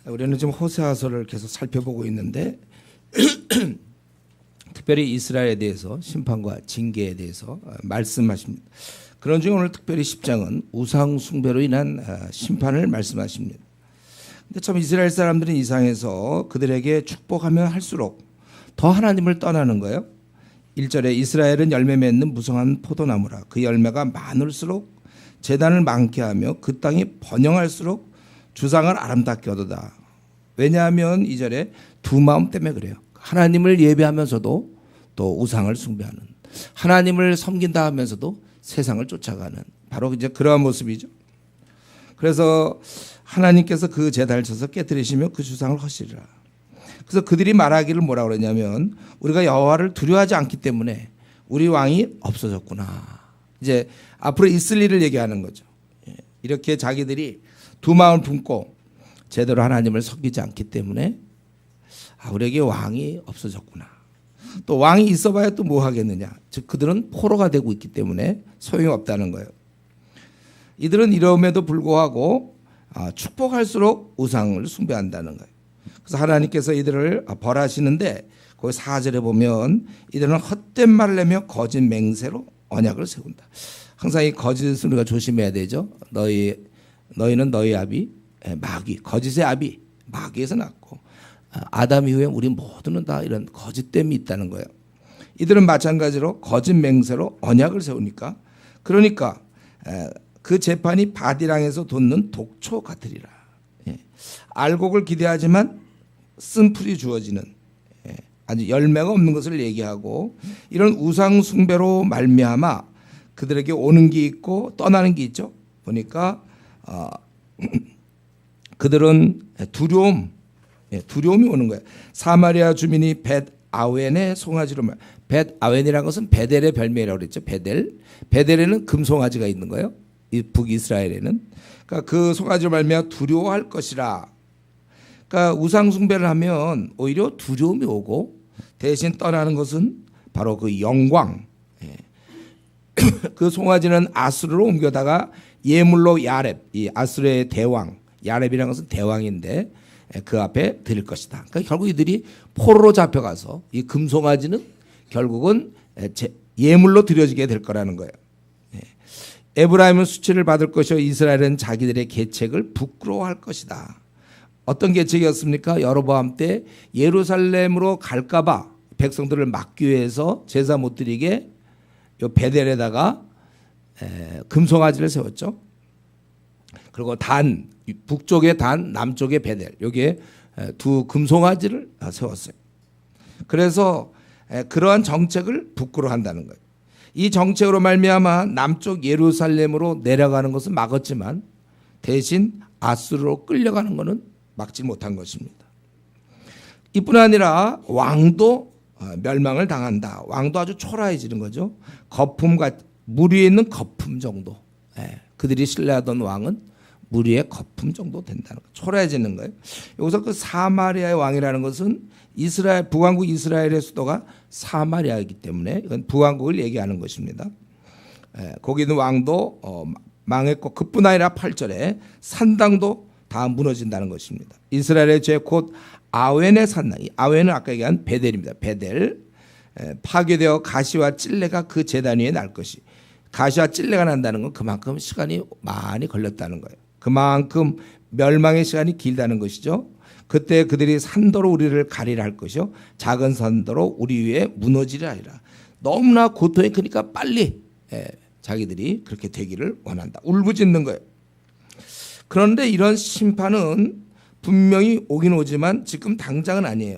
우리는 지금 호세아서를 계속 살펴보고 있는데 특별히 이스라엘에 대해서 심판과 징계에 대해서 말씀하십니다. 그런 중에 오늘 특별히 10장은 우상 숭배로 인한 심판을 말씀하십니다. 근데 참 이스라엘 사람들은 이상해서 그들에게 축복하면 할수록 더 하나님을 떠나는 거예요. 1절에 이스라엘은 열매 맺는 무성한 포도나무라. 그 열매가 많을수록 재단을 많게 하며 그 땅이 번영할수록 주상을 아름답게 얻어다. 왜냐하면 2절에 두 마음 때문에 그래요. 하나님을 예배하면서도 또 우상을 숭배하는, 하나님을 섬긴다 하면서도 세상을 쫓아가는 바로 이제 그러한 모습이죠. 그래서 하나님께서 그 제단을 쳐서 깨뜨리시며 그 주상을 허시리라. 그래서 그들이 말하기를 뭐라고 그러냐면 우리가 여호와를 두려워하지 않기 때문에 우리 왕이 없어졌구나. 이제 앞으로 있을 일을 얘기하는 거죠. 이렇게 자기들이 두 마음을 품고 제대로 하나님을 섬기지 않기 때문에 우리에게 왕이 없어졌구나. 또 왕이 있어봐야 또 뭐 하겠느냐. 즉 그들은 포로가 되고 있기 때문에 소용이 없다는 거예요. 이들은 이러함에도 불구하고 축복할수록 우상을 숭배한다는 거예요. 그래서 하나님께서 이들을 벌하시는데 거기 4절에 보면 이들은 헛된 말을 내며 거짓 맹세로 언약을 세운다. 항상 이 거짓을 우리가 조심해야 되죠. 너희는 너희 아비 마귀, 거짓의 아비 마귀에서 났고 아담 이후에 우리 모두는 다 이런 거짓됨이 있다는 거예요. 이들은 마찬가지로 거짓 맹세로 언약을 세우니까 그러니까 그 재판이 바디랑에서 돋는 독초 같으리라. 알곡을 기대하지만 쓴풀이 주어지는 아주 열매가 없는 것을 얘기하고 이런 우상 숭배로 말미암아 그들에게 오는 게 있고 떠나는 게 있죠. 보니까 그들은 두려움이 오는 거예요. 사마리아 주민이 벳 아웬의 송아지로 벳 아웬이라는 것은 베델의 별명이라고 그랬죠. 베델에는 금송아지가 있는 거예요. 이 북이스라엘에는. 그러니까 그 송아지로 말미암아 두려워할 것이라. 그러니까 우상 숭배를 하면 오히려 두려움이 오고 대신 떠나는 것은 바로 그 영광. 그 송아지는 아수르로 옮겨다가 예물로 야렙, 이 아수르의 대왕, 야렙이라는 것은 대왕인데 그 앞에 드릴 것이다. 그러니까 결국 이들이 포로로 잡혀가서 이 금송아지는 결국은 예물로 드려지게 될 거라는 거예요. 에브라임은 수치를 받을 것이요 이스라엘은 자기들의 계책을 부끄러워할 것이다. 어떤 계책이었습니까? 여로보암 때 예루살렘으로 갈까봐 백성들을 막기 위해서 제사 못 드리게 요 베델에다가 금송아지를 세웠죠. 그리고 단 북쪽에 단 남쪽에 베델 여기에 두 금송아지를 세웠어요. 그래서 그러한 정책을 부끄러워한다는 거예요. 이 정책으로 말미암아 남쪽 예루살렘으로 내려가는 것은 막았지만 대신 아수르로 끌려가는 것은 막지 못한 것입니다. 이뿐 아니라 왕도 멸망을 당한다. 왕도 아주 초라해지는 거죠. 거품과 물 위에 있는 거품 정도. 그들이 신뢰하던 왕은 물 위에 거품 정도 된다는 거예요. 초라해지는 거예요. 여기서 그 사마리아의 왕이라는 것은 이스라엘 북왕국 이스라엘의 수도가 사마리아이기 때문에 이건 북왕국을 얘기하는 것입니다. 거기 있는 왕도 망했고 그뿐 아니라 8절에 산당도 다 무너진다는 것입니다. 이스라엘의 죄 곧 아웬의 산당, 아웬은 아까 얘기한 베델입니다. 베델 파괴되어 가시와 찔레가 그 제단 위에 날 것이. 가시와 찔레가 난다는 건 그만큼 시간이 많이 걸렸다는 거예요. 그만큼 멸망의 시간이 길다는 것이죠. 그때 그들이 산도로 우리를 가리라 할 것이요 작은 산도로 우리 위에 무너지리라 하리라. 너무나 고통이 크니까 빨리 자기들이 그렇게 되기를 원한다. 울부짖는 거예요. 그런데 이런 심판은 분명히 오긴 오지만 지금 당장은 아니에요.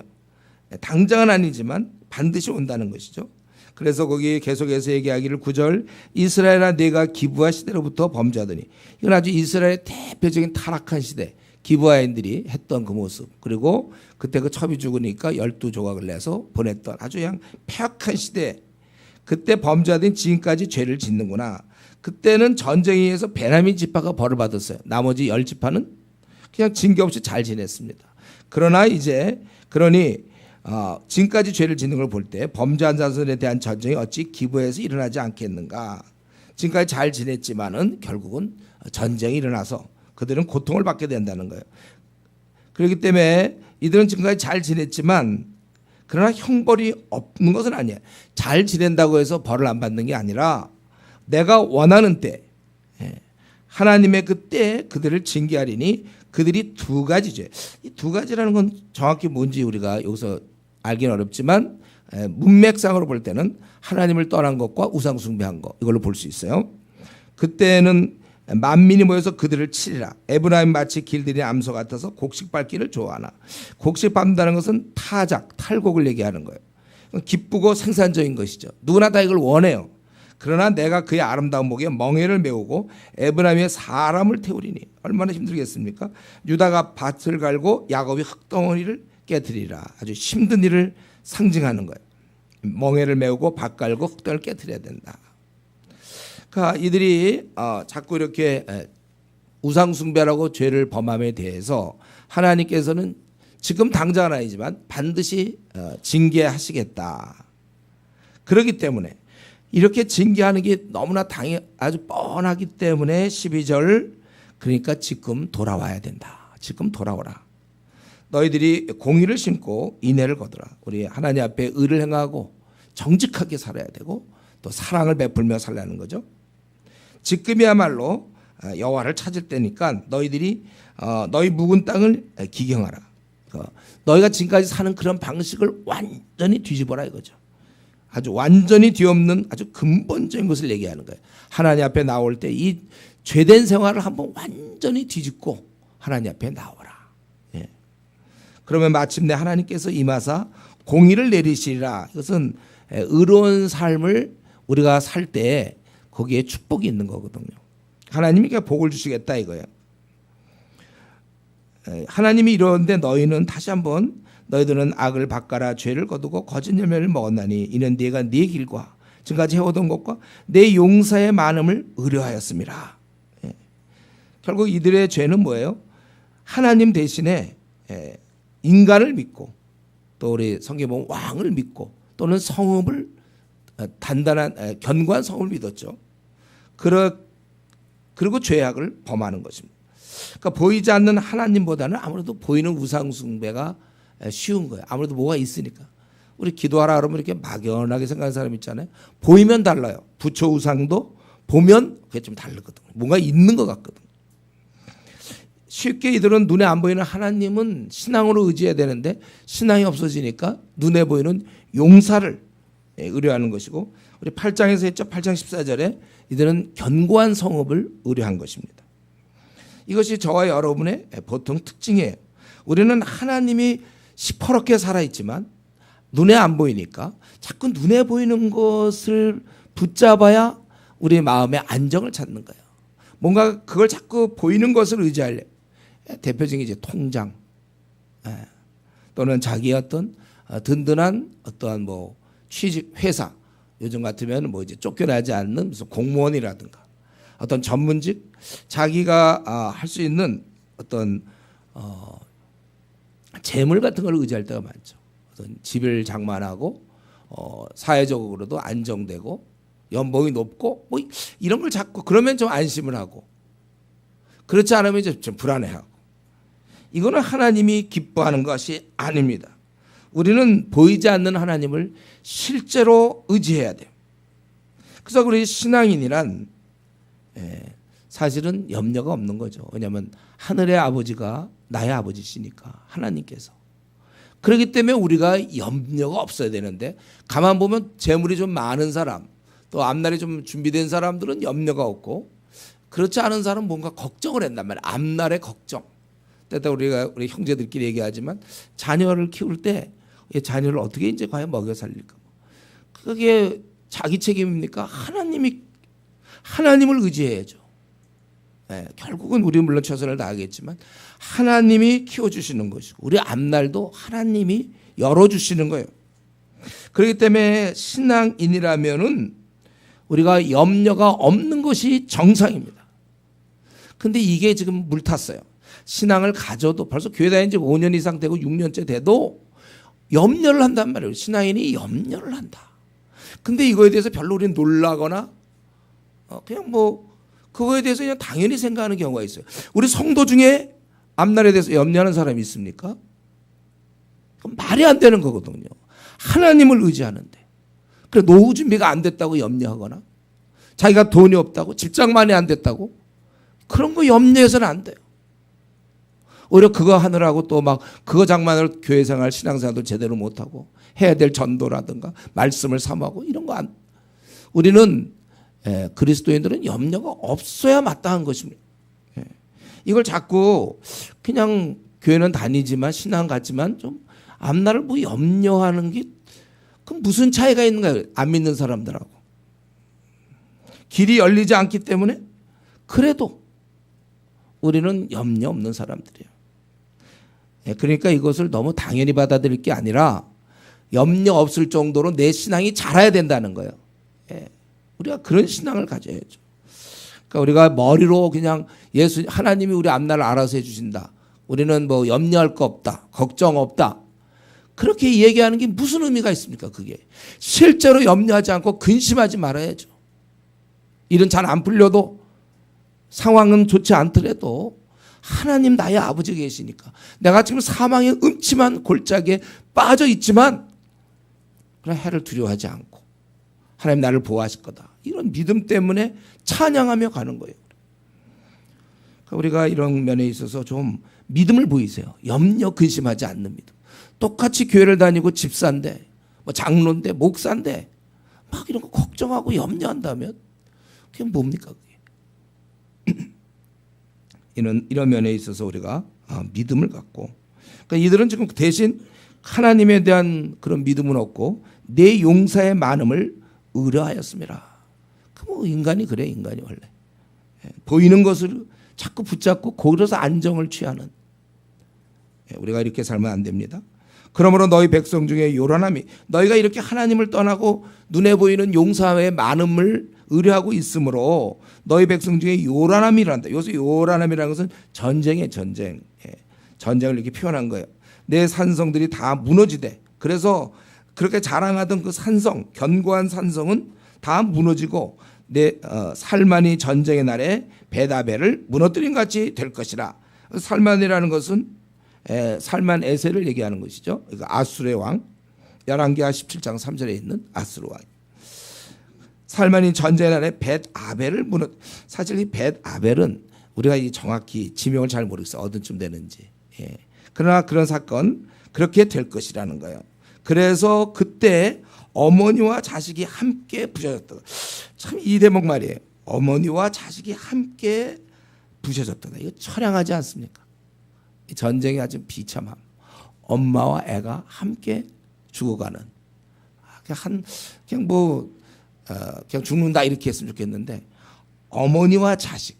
당장은 아니지만 반드시 온다는 것이죠. 그래서 거기 계속해서 얘기하기를 9절 이스라엘아 네가 기브아 시대로부터 범죄하더니 이건 아주 이스라엘의 대표적인 타락한 시대 기브아인들이 했던 그 모습 그리고 그때 그 첩이 죽으니까 12조각을 내서 보냈던 아주 그냥 폐악한 시대 그때 범죄하더니 지금까지 죄를 짓는구나. 그때는 전쟁에 의해서 베냐민 지파가 벌을 받았어요. 나머지 10지파는 그냥 징계 없이 잘 지냈습니다. 그러나 이제 그러니 지금까지 죄를 짓는 걸 볼 때 범죄한 자손에 대한 전쟁이 어찌 기브에서 일어나지 않겠는가. 지금까지 잘 지냈지만은 결국은 전쟁이 일어나서 그들은 고통을 받게 된다는 거예요. 그렇기 때문에 이들은 지금까지 잘 지냈지만 그러나 형벌이 없는 것은 아니에요. 잘 지낸다고 해서 벌을 안 받는 게 아니라 내가 원하는 때 하나님의 그때 그들을 징계하리니 그들이 두 가지죠. 이 두 가지라는 건 정확히 뭔지 우리가 여기서 알기는 어렵지만 문맥상으로 볼 때는 하나님을 떠난 것과 우상 숭배한 것 이걸로 볼 수 있어요. 그때는 만민이 모여서 그들을 치리라. 에브라임 마치 길들이 암소 같아서 곡식 밟기를 좋아하나. 곡식 밟는다는 것은 타작, 탈곡을 얘기하는 거예요. 기쁘고 생산적인 것이죠. 누구나 다 이걸 원해요. 그러나 내가 그의 아름다운 목에 멍에를 메우고 에브라임의 사람을 태우리니 얼마나 힘들겠습니까? 유다가 밭을 갈고 야곱이 흙덩어리를 깨뜨리라. 아주 힘든 일을 상징하는 거예요. 멍에를 메우고 밭 갈고 흙덩어리를 깨뜨려야 된다. 그러니까 이들이 자꾸 이렇게 우상숭배라고 죄를 범함에 대해서 하나님께서는 지금 당장은 아니지만 반드시 징계하시겠다. 그렇기 때문에 이렇게 징계하는 게 너무나 아주 뻔하기 때문에 12절 그러니까 지금 돌아와야 된다. 지금 돌아오라. 너희들이 공의를 심고 인애를 거두라. 우리 하나님 앞에 의를 행하고 정직하게 살아야 되고 또 사랑을 베풀며 살라는 거죠. 지금이야말로 여호와를 찾을 때니까 너희들이 너희 묵은 땅을 기경하라. 너희가 지금까지 사는 그런 방식을 완전히 뒤집어라 이거죠. 아주 완전히 뒤엎는 아주 근본적인 것을 얘기하는 거예요. 하나님 앞에 나올 때 이 죄된 생활을 한번 완전히 뒤집고 하나님 앞에 나오라. 예. 그러면 마침내 하나님께서 임하사 공의를 내리시리라. 이것은 의로운 삶을 우리가 살 때 거기에 축복이 있는 거거든요. 하나님이 복을 주시겠다 이거예요. 하나님이 이러는데 너희는 다시 한번 너희들은 악을 바꿔라 죄를 거두고 거짓 열매를 먹었나니 이는 네가 네 길과 지금까지 해오던 것과 내 용사의 많음을 의뢰하였습니다. 결국 이들의 죄는 뭐예요? 하나님 대신에 인간을 믿고 또 우리 성경에 보면 왕을 믿고 또는 성읍을 단단한 견고한 성을 믿었죠. 그리고 죄악을 범하는 것입니다. 그러니까 보이지 않는 하나님보다는 아무래도 보이는 우상 숭배가 쉬운 거예요. 아무래도 뭐가 있으니까. 우리 기도하라 그러면 이렇게 막연하게 생각하는 사람 있잖아요. 보이면 달라요. 부처 우상도 보면 그게 좀 다르거든요. 뭔가 있는 것 같거든요. 쉽게 이들은 눈에 안 보이는 하나님은 신앙으로 의지해야 되는데 신앙이 없어지니까 눈에 보이는 용사를 의뢰하는 것이고 우리 8장에서 했죠. 8장 14절에 이들은 견고한 성읍을 의뢰한 것입니다. 이것이 저와 여러분의 보통 특징이에요. 우리는 하나님이 시퍼렇게 살아있지만 눈에 안 보이니까 자꾸 눈에 보이는 것을 붙잡아야 우리 마음의 안정을 찾는 거예요. 뭔가 그걸 자꾸 보이는 것을 의지하려. 대표적인 이제 통장 또는 자기의 어떤 든든한 어떠한 뭐 취직 회사 요즘 같으면 뭐 이제 쫓겨나지 않는 무슨 공무원이라든가 어떤 전문직 자기가 할 수 있는 어떤 재물 같은 걸 의지할 때가 많죠. 어떤 집을 장만하고 사회적으로도 안정되고 연봉이 높고 뭐 이런 걸 자꾸 그러면 좀 안심을 하고 그렇지 않으면 이제 좀 불안해하고 이거는 하나님이 기뻐하는 것이 아닙니다. 우리는 보이지 않는 하나님을 실제로 의지해야 돼요. 그래서 우리 신앙인이란 사실은 염려가 없는 거죠. 왜냐하면 하늘의 아버지가 나의 아버지시니까 하나님께서. 그렇기 때문에 우리가 염려가 없어야 되는데 가만 보면 재물이 좀 많은 사람 또 앞날이 좀 준비된 사람들은 염려가 없고 그렇지 않은 사람은 뭔가 걱정을 했단 말이에요. 앞날의 걱정. 때때 우리 형제들끼리 얘기하지만 자녀를 키울 때 자녀를 어떻게 이제 과연 먹여 살릴까? 그게 자기 책임입니까? 하나님을 의지해야죠. 결국은 우리 물론 최선을 다하겠지만 하나님이 키워주시는 것이고 우리 앞날도 하나님이 열어주시는 거예요. 그렇기 때문에 신앙인이라면은 우리가 염려가 없는 것이 정상입니다. 근데 이게 지금 물탔어요. 신앙을 가져도 벌써 교회 다닌 지 5년 이상 되고 6년째 돼도 염려를 한단 말이에요. 신앙인이 염려를 한다. 근데 이거에 대해서 별로 우리는 놀라거나 그냥 뭐 그거에 대해서 그냥 당연히 생각하는 경우가 있어요. 우리 성도 중에 앞날에 대해서 염려하는 사람이 있습니까? 그건 말이 안 되는 거거든요. 하나님을 의지하는데. 그래 노후 준비가 안 됐다고 염려하거나 자기가 돈이 없다고 직장만이 안 됐다고 그런 거 염려해서는 안 돼요. 오히려 그거 하느라고 또 막 그거 장만을 교회생활 신앙생활도 제대로 못하고 해야 될 전도라든가 말씀을 삼하고 이런 거 안. 우리는 그리스도인들은 염려가 없어야 마땅한 것입니다. 이걸 자꾸 그냥 교회는 다니지만 신앙 같지만 좀 앞날을 뭐 염려하는 게 그럼 무슨 차이가 있는가요? 안 믿는 사람들하고. 길이 열리지 않기 때문에 그래도 우리는 염려 없는 사람들이에요. 그러니까 이것을 너무 당연히 받아들일 게 아니라 염려 없을 정도로 내 신앙이 자라야 된다는 거예요. 우리가 그런 신앙을 가져야죠. 그러니까 우리가 머리로 그냥 예수 하나님이 우리 앞날을 알아서 해주신다. 우리는 뭐 염려할 거 없다. 걱정 없다. 그렇게 얘기하는 게 무슨 의미가 있습니까? 그게 실제로 염려하지 않고 근심하지 말아야죠. 일은 잘 안 풀려도 상황은 좋지 않더라도 하나님 나의 아버지 계시니까 내가 지금 사망의 음침한 골짜기에 빠져 있지만 그런 해를 두려워하지 않고 하나님 나를 보호하실 거다. 이런 믿음 때문에 찬양하며 가는 거예요. 그러니까 우리가 이런 면에 있어서 좀 믿음을 보이세요. 염려 근심하지 않는 믿음. 똑같이 교회를 다니고 집사인데 뭐 장로인데 목사인데 막 이런 거 걱정하고 염려한다면 그게 뭡니까 그게. 이런 면에 있어서 우리가 믿음을 갖고 그러니까 이들은 지금 대신 하나님에 대한 그런 믿음은 없고 내 용사의 많음을 의뢰하였습니다. 뭐 인간이 그래 인간이 원래 보이는 것을 자꾸 붙잡고 거기서 안정을 취하는 우리가 이렇게 살면 안 됩니다. 그러므로 너희 백성 중에 요란함이 너희가 이렇게 하나님을 떠나고 눈에 보이는 용사의 많음을 의뢰하고 있으므로 너희 백성 중에 요란함이란다. 여기서 요란함이라는 것은 전쟁의 전쟁. 전쟁을 이렇게 표현한 거예요. 내 산성들이 다 무너지되 그래서 그렇게 자랑하던 그 산성 견고한 산성은 다 무너지고 내 살만이 전쟁의 날에 베다벨을 무너뜨린 같이 될 것이라. 살만이라는 것은 살만 에셀을 얘기하는 것이죠. 그러니까 아수르의 왕 열왕기하 17장 3절에 있는 아수르 왕. 살만이 전쟁의 날에 벳아벨을 사실 이 벳아벨은 우리가 정확히 지명을 잘 모르겠어요. 어디쯤 되는지. 그러나 그런 사건 그렇게 될 것이라는 거예요. 그래서 그때 어머니와 자식이 함께 부셔졌다. 참 이 대목 말이에요. 어머니와 자식이 함께 부셔졌다. 이거 처량하지 않습니까? 이 전쟁이 아주 비참함. 엄마와 애가 함께 죽어가는. 그냥 죽는다 이렇게 했으면 좋겠는데 어머니와 자식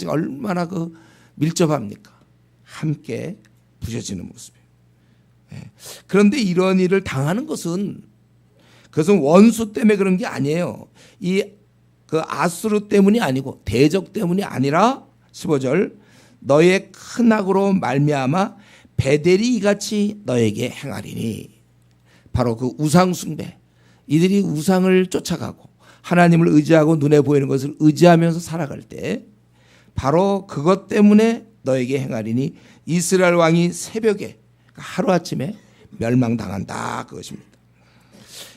얼마나 그 밀접합니까? 함께 부셔지는 모습이에요. 그런데 이런 일을 당하는 것은 그것은 원수 때문에 그런 게 아니에요. 그 아수르 때문이 아니고 대적 때문이 아니라 15절 너의 큰 악으로 말미암아 베델이 이같이 너에게 행하리니 바로 그 우상 숭배 이들이 우상을 쫓아가고 하나님을 의지하고 눈에 보이는 것을 의지하면서 살아갈 때 바로 그것 때문에 너에게 행하리니 이스라엘 왕이 새벽에 하루아침에 멸망당한다 그것입니다.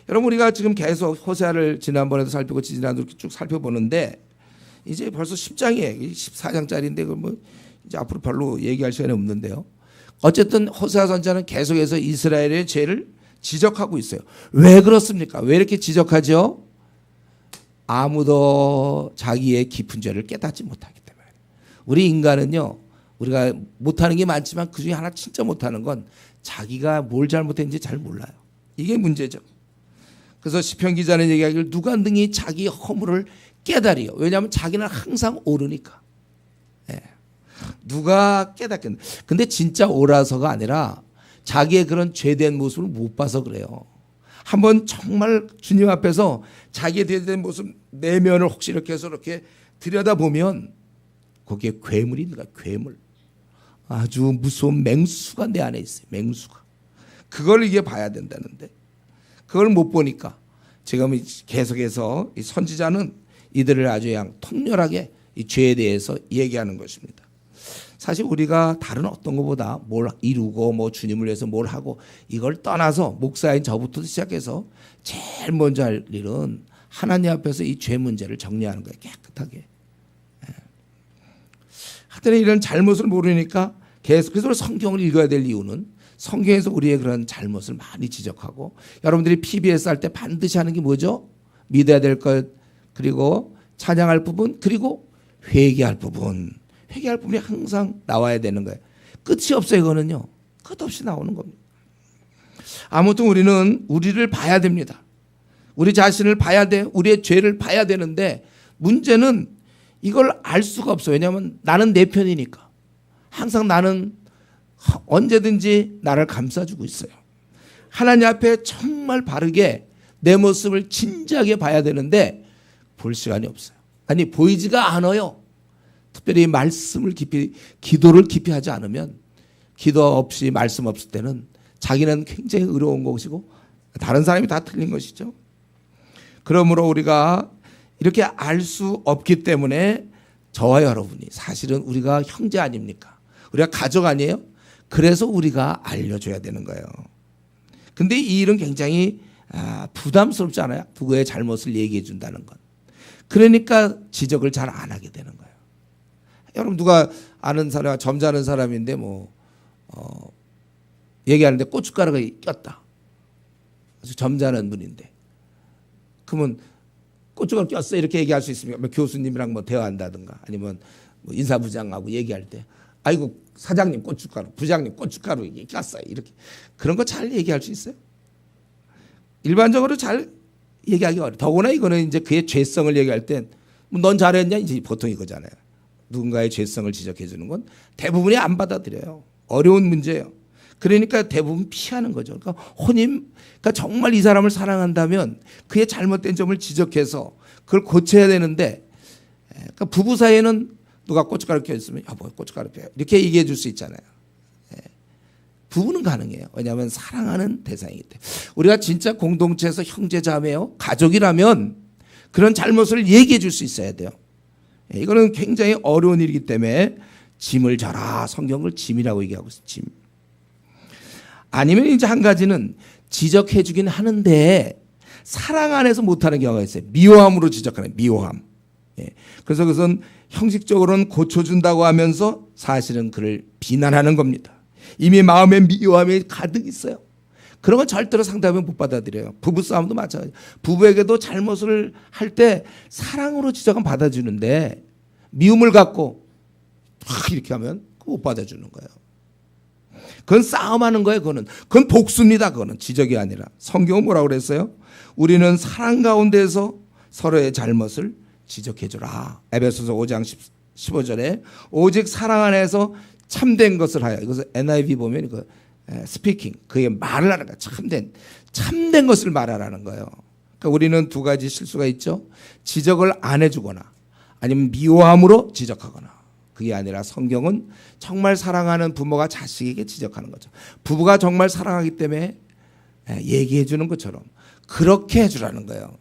여러분 우리가 지금 계속 호세아를 지난번에도 살피고 지난번에도 쭉 살펴보는데 이제 벌써 10장이에요. 14장짜리인데 뭐 이제 앞으로 별로 얘기할 시간이 없는데요. 어쨌든 호세아 선지자는 계속해서 이스라엘의 죄를 지적하고 있어요. 왜 그렇습니까? 왜 이렇게 지적하죠? 아무도 자기의 깊은 죄를 깨닫지 못하기 때문에. 우리 인간은요. 우리가 못하는 게 많지만 그중에 하나 진짜 못하는 건 자기가 뭘 잘못했는지 잘 몰라요. 이게 문제죠. 그래서 시편 기자는 얘기하기를 누가 능히 자기 허물을 깨달이요. 왜냐하면 자기는 항상 옳으니까. 누가 깨닫겠나. 근데 진짜 옳아서가 아니라 자기의 그런 죄된 모습을 못 봐서 그래요. 한번 정말 주님 앞에서 자기의 죄된 모습 내면을 혹시 이렇게 해서 이렇게 들여다보면 거기에 괴물이 있는 거야. 괴물. 아주 무서운 맹수가 내 안에 있어요. 맹수가. 그걸 이게 봐야 된다는데 그걸 못 보니까 지금 계속해서 이 선지자는 이들을 아주 그냥 통렬하게 이 죄에 대해서 얘기하는 것입니다. 사실 우리가 다른 어떤 것보다 뭘 이루고 뭐 주님을 위해서 뭘 하고 이걸 떠나서 목사인 저부터 시작해서 제일 먼저 할 일은 하나님 앞에서 이 죄 문제를 정리하는 거예요. 깨끗하게. 하여튼 이런 잘못을 모르니까 계속 그래서 성경을 읽어야 될 이유는 성경에서 우리의 그런 잘못을 많이 지적하고 여러분들이 PBS 할 때 반드시 하는 게 뭐죠? 믿어야 될 것 그리고 찬양할 부분 그리고 회개할 부분. 회개할 부분이 항상 나와야 되는 거예요. 끝이 없어요. 이거는요. 끝없이 나오는 겁니다. 아무튼 우리는 우리를 봐야 됩니다. 우리 자신을 봐야 돼. 우리의 죄를 봐야 되는데 문제는 이걸 알 수가 없어요. 왜냐하면 나는 내 편이니까. 항상 나는 언제든지 나를 감싸주고 있어요. 하나님 앞에 정말 바르게 내 모습을 진지하게 봐야 되는데 볼 시간이 없어요. 아니 보이지가 않아요. 특별히 말씀을 깊이 기도를 깊이 하지 않으면 기도 없이 말씀 없을 때는 자기는 굉장히 의로운 것이고 다른 사람이 다 틀린 것이죠. 그러므로 우리가 이렇게 알 수 없기 때문에 저와 여러분이 사실은 우리가 형제 아닙니까? 우리가 가족 아니에요? 그래서 우리가 알려줘야 되는 거예요. 근데 이 일은 굉장히 부담스럽지 않아요? 누구의 잘못을 얘기해 준다는 건. 그러니까 지적을 잘 안 하게 되는 거예요. 여러분 누가 아는 사람, 점잖은 사람인데 얘기하는데 고춧가루가 꼈다. 아주 점잖은 분인데. 그러면 고춧가루 꼈어 이렇게 얘기할 수 있습니까? 뭐 교수님이랑 뭐 대화한다든가 아니면 뭐 인사부장하고 얘기할 때 아이고 사장님 고춧가루, 부장님 고춧가루 꼈어요 이렇게 그런 거 잘 얘기할 수 있어요? 일반적으로 잘 얘기하기 어려워. 더구나 이거는 이제 그의 죄성을 얘기할 땐 넌 잘했냐 이제 보통 이거잖아요. 누군가의 죄성을 지적해 주는 건 대부분이 안 받아들여요. 어려운 문제예요. 그러니까 대부분 피하는 거죠. 그러니까 그러니까 정말 이 사람을 사랑한다면 그의 잘못된 점을 지적해서 그걸 고쳐야 되는데, 그러니까 부부 사이에는 누가 고춧가루 껴있으면 여보 고춧가루 껴요 이렇게 얘기해 줄 수 있잖아요. 부부는 가능해요. 왜냐하면 사랑하는 대상이기 때문에. 우리가 진짜 공동체에서 형제 자매요 가족이라면 그런 잘못을 얘기해 줄 수 있어야 돼요. 이거는 굉장히 어려운 일이기 때문에 짐을 져라. 성경을 짐이라고 얘기하고 있어요. 짐. 아니면 이제 한 가지는 지적해 주긴 하는데 사랑 안에서 못하는 경우가 있어요. 미워함으로 지적하는 미워함. 그래서 그것은 형식적으로는 고쳐준다고 하면서 사실은 그를 비난하는 겁니다. 이미 마음에 미워함이 가득 있어요. 그런 건 절대로 상담을 못 받아들여요. 부부싸움도 마찬가지예요. 부부에게도 잘못을 할 때 사랑으로 지적은 받아주는데 미움을 갖고 이렇게 하면 못 받아주는 거예요. 그건 싸움하는 거예요. 그건 복수입니다. 그거는 지적이 아니라. 성경은 뭐라고 그랬어요? 우리는 사랑 가운데서 서로의 잘못을 지적해주라. 에베소서 5장 15절에 오직 사랑 안에서 참된 것을 하여. 이것을 NIV 보면 이거 스피킹 그의 말을 하는 거야. 참된 것을 말하라는 거예요. 그러니까 우리는 두 가지 실수가 있죠. 지적을 안 해주거나 아니면 미워함으로 지적하거나. 그게 아니라 성경은 정말 사랑하는 부모가 자식에게 지적하는 거죠. 부부가 정말 사랑하기 때문에 얘기해 주는 것처럼 그렇게 해주라는 거예요.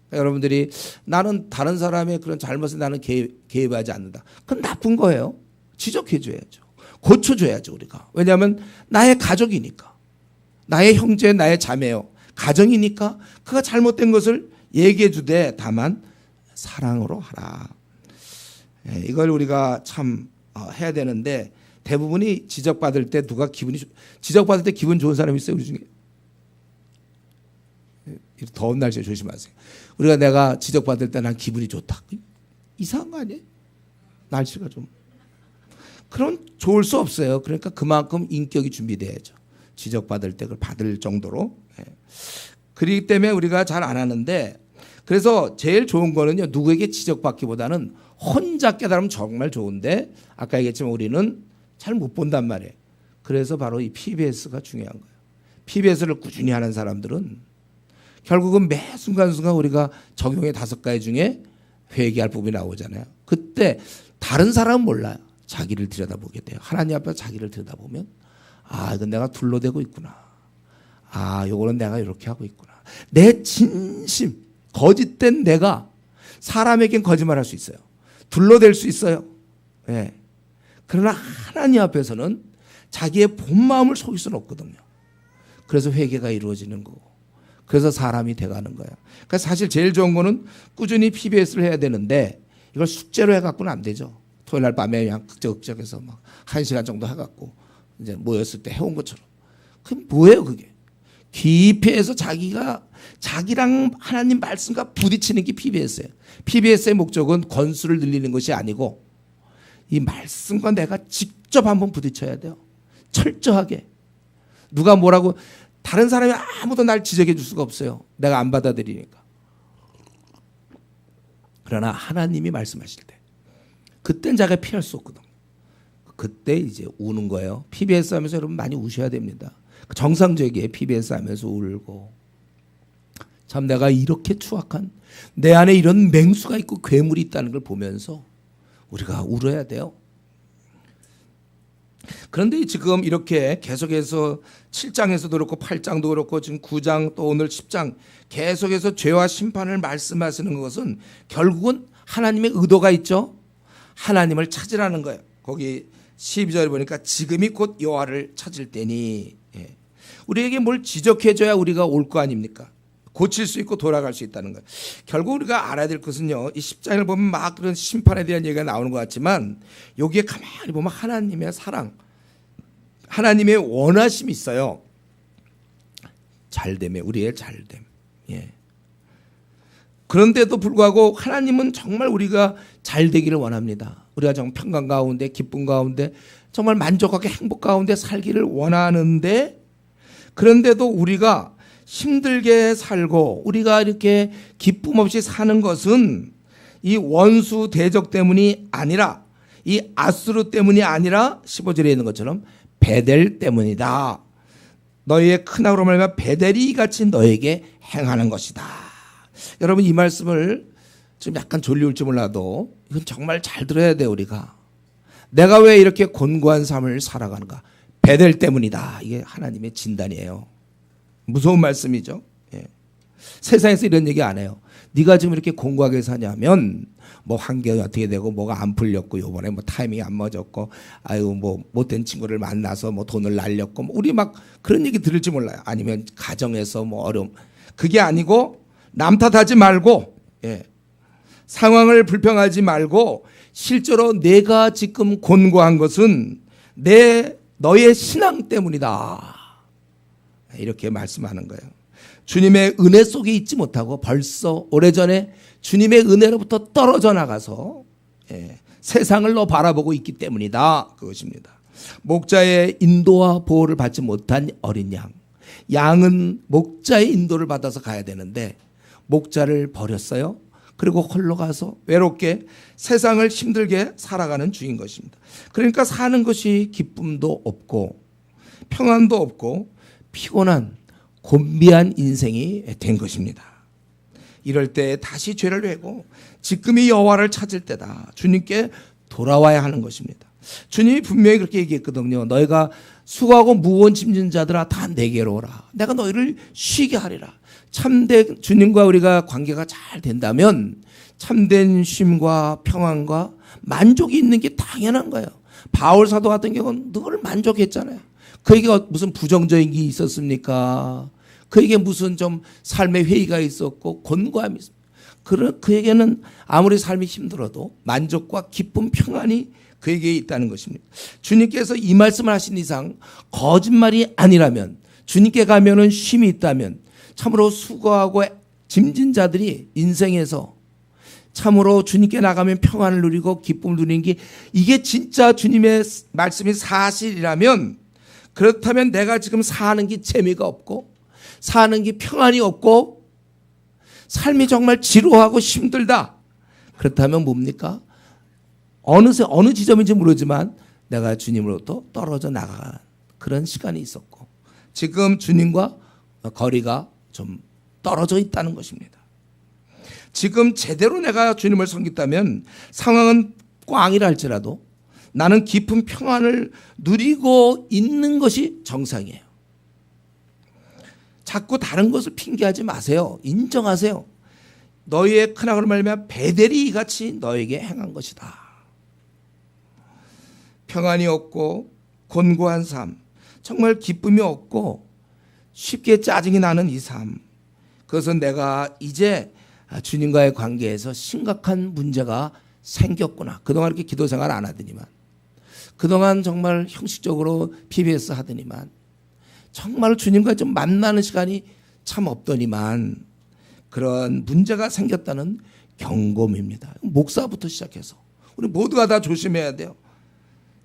그러니까 여러분들이 나는 다른 사람의 그런 잘못에 나는 개입하지 않는다. 그건 나쁜 거예요. 지적해 줘야죠. 고쳐줘야죠 우리가. 왜냐하면 나의 가족이니까. 나의 형제 나의 자매요. 가정이니까 그가 잘못된 것을 얘기해 주되 다만 사랑으로 하라. 이걸 우리가 참 해야 되는데 대부분이 지적받을 때 지적받을 때 기분 좋은 사람이 있어요 우리 중에. 더운 날씨에 조심하세요. 우리가 내가 지적받을 때 난 기분이 좋다. 이상한 거 아니에요? 날씨가 좀. 그럼 좋을 수 없어요. 그러니까 그만큼 인격이 준비돼야죠. 지적받을 때 그걸 받을 정도로. 그렇기 때문에 우리가 잘 안 하는데 그래서 제일 좋은 거는요. 누구에게 지적받기보다는 혼자 깨달으면 정말 좋은데 아까 얘기했지만 우리는 잘 못 본단 말이에요. 그래서 바로 이 PBS가 중요한 거예요. PBS를 꾸준히 하는 사람들은 결국은 매 순간순간 우리가 적용의 5가지 중에 회개할 부분이 나오잖아요. 그때 다른 사람은 몰라요. 자기를 들여다보게 돼요. 하나님 앞에 자기를 들여다보면 이건 내가 둘러대고 있구나. 요거는 내가 이렇게 하고 있구나. 내 진심, 거짓된 내가 사람에겐 거짓말할 수 있어요. 둘러댈 수 있어요. 예. 그러나 하나님 앞에서는 자기의 본 마음을 속일 수는 없거든요. 그래서 회개가 이루어지는 거고, 그래서 사람이 돼가는 거예요. 그러니까 사실 제일 좋은 거는 꾸준히 PBS를 해야 되는데 이걸 숙제로 해갖고는 안 되죠. 토요일 날 밤에 그냥 극적극적해서 막 1시간 정도 해갖고 이제 모였을 때 해온 것처럼. 그게 뭐예요, 그게? 깊이 해서 자기랑 하나님 말씀과 부딪히는 게 PBS예요. PBS의 목적은 권수를 늘리는 것이 아니고 이 말씀과 내가 직접 한번 부딪혀야 돼요. 철저하게. 누가 뭐라고, 다른 사람이 아무도 날 지적해 줄 수가 없어요. 내가 안 받아들이니까. 그러나 하나님이 말씀하실 때 그땐 자기가 피할 수 없거든요. 그때 이제 우는 거예요. PBS 하면서 여러분 많이 우셔야 됩니다. 정상적이에요. PBS 하면서 울고. 참 내가 이렇게 추악한, 내 안에 이런 맹수가 있고 괴물이 있다는 걸 보면서 우리가 울어야 돼요. 그런데 지금 이렇게 계속해서 7장에서도 그렇고 8장도 그렇고 지금 9장 또 오늘 10장 계속해서 죄와 심판을 말씀하시는 것은 결국은 하나님의 의도가 있죠. 하나님을 찾으라는 거예요. 거기 12절에 보니까 지금이 곧 여호와를 찾을 때니. 우리에게 뭘 지적해줘야 우리가 올 거 아닙니까? 고칠 수 있고 돌아갈 수 있다는 거예요. 결국 우리가 알아야 될 것은요, 이 10장을 보면 막 그런 심판에 대한 얘기가 나오는 것 같지만 여기에 가만히 보면 하나님의 사랑, 하나님의 원하심이 있어요. 잘됨에, 우리의 잘됨. 그런데도 불구하고 하나님은 정말 우리가 잘 되기를 원합니다. 우리가 정말 평강 가운데, 기쁨 가운데, 정말 만족하게 행복 가운데 살기를 원하는데, 그런데도 우리가 힘들게 살고 우리가 이렇게 기쁨 없이 사는 것은 이 원수 대적 때문이 아니라, 이 아수르 때문이 아니라 15절에 있는 것처럼 베델 때문이다. 너희의 크나그로 말미암아 베델이 같이 너에게 행하는 것이다. 여러분, 이 말씀을 좀 약간 졸리울지 몰라도 이건 정말 잘 들어야 돼요. 우리가 내가 왜 이렇게 곤고한 삶을 살아가는가? 베델 때문이다. 이게 하나님의 진단이에요. 무서운 말씀이죠. 세상에서 이런 얘기 안 해요. 네가 지금 이렇게 공고하게 사냐면 뭐 환경이 어떻게 되고 뭐가 안 풀렸고 요번에 뭐 타이밍이 안 맞았고 아유 뭐 못된 친구를 만나서 뭐 돈을 날렸고 뭐 우리 막 그런 얘기 들을지 몰라요. 아니면 가정에서 뭐 어려움. 그게 아니고 남 탓하지 말고 상황을 불평하지 말고 실제로 내가 지금 곤고한 것은 너의 신앙 때문이다. 이렇게 말씀하는 거예요. 주님의 은혜 속에 있지 못하고 벌써 오래전에 주님의 은혜로부터 떨어져 나가서 세상을 바라보고 있기 때문이다. 그것입니다. 목자의 인도와 보호를 받지 못한 어린 양. 양은 목자의 인도를 받아서 가야 되는데 목자를 버렸어요. 그리고 홀로 가서 외롭게 세상을 힘들게 살아가는 중인 것입니다. 그러니까 사는 것이 기쁨도 없고 평안도 없고 피곤한 곤비한 인생이 된 것입니다. 이럴 때 다시 죄를 내고 지금이 여호와를 찾을 때다. 주님께 돌아와야 하는 것입니다. 주님이 분명히 그렇게 얘기했거든요. 너희가 수고하고 무거운 짐진 자들아 다 내게로 오라. 내가 너희를 쉬게 하리라. 참된 주님과 우리가 관계가 잘 된다면 참된 쉼과 평안과 만족이 있는 게 당연한 거예요. 바울 사도 같은 경우는 늘 만족했잖아요. 그에게 무슨 부정적인 게 있었습니까? 그에게 무슨 좀 삶의 회의가 있었고 곤고함이 있었습니까? 그에게는 아무리 삶이 힘들어도 만족과 기쁨, 평안이 그에게 있다는 것입니다. 주님께서 이 말씀을 하신 이상 거짓말이 아니라면, 주님께 가면은 쉼이 있다면 참으로 수고하고 짐진 자들이 인생에서 참으로 주님께 나가면 평안을 누리고 기쁨을 누리는 게 이게 진짜 주님의 말씀이 사실이라면, 그렇다면 내가 지금 사는 게 재미가 없고 사는 게 평안이 없고 삶이 정말 지루하고 힘들다. 그렇다면 뭡니까? 어느새 어느 지점인지 모르지만 내가 주님으로부터 떨어져 나간 그런 시간이 있었고 지금 주님과 거리가 좀 떨어져 있다는 것입니다. 지금 제대로 내가 주님을 섬겼다면 상황은 꽝이라 할지라도 나는 깊은 평안을 누리고 있는 것이 정상이에요. 자꾸 다른 것을 핑계하지 마세요. 인정하세요. 너희의 크나그로 말미암아 베델이 이같이 너에게 행한 것이다. 평안이 없고 곤고한 삶, 정말 기쁨이 없고 쉽게 짜증이 나는 이 삶, 그것은 내가 이제 주님과의 관계에서 심각한 문제가 생겼구나. 그동안 이렇게 기도 생활 안 하더니만, 그동안 정말 형식적으로 PBS 하더니만, 정말 주님과 좀 만나는 시간이 참 없더니만, 그런 문제가 생겼다는 경고입니다. 목사부터 시작해서 우리 모두가 다 조심해야 돼요.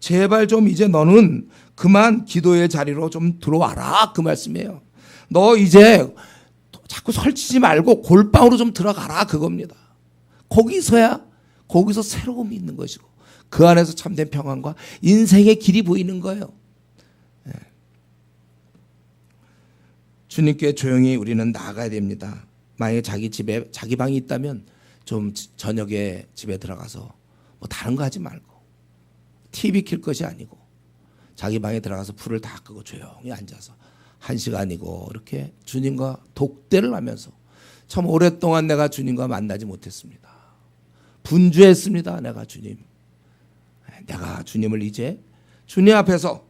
제발 좀 이제 너는 그만 기도의 자리로 좀 들어와라, 그 말씀이에요. 너 이제 자꾸 설치지 말고 골방으로 좀 들어가라, 그겁니다. 거기서 새로움이 있는 것이고 그 안에서 참된 평안과 인생의 길이 보이는 거예요. 주님께 조용히 우리는 나아가야 됩니다. 만약에 자기 집에 자기 방이 있다면 좀 저녁에 집에 들어가서 뭐 다른 거 하지 말고 TV 킬 것이 아니고 자기 방에 들어가서 불을 다 끄고 조용히 앉아서 1시간이고 이렇게 주님과 독대를 하면서, 참 오랫동안 내가 주님과 만나지 못했습니다. 분주했습니다. 내가 주님을 이제 주님 앞에서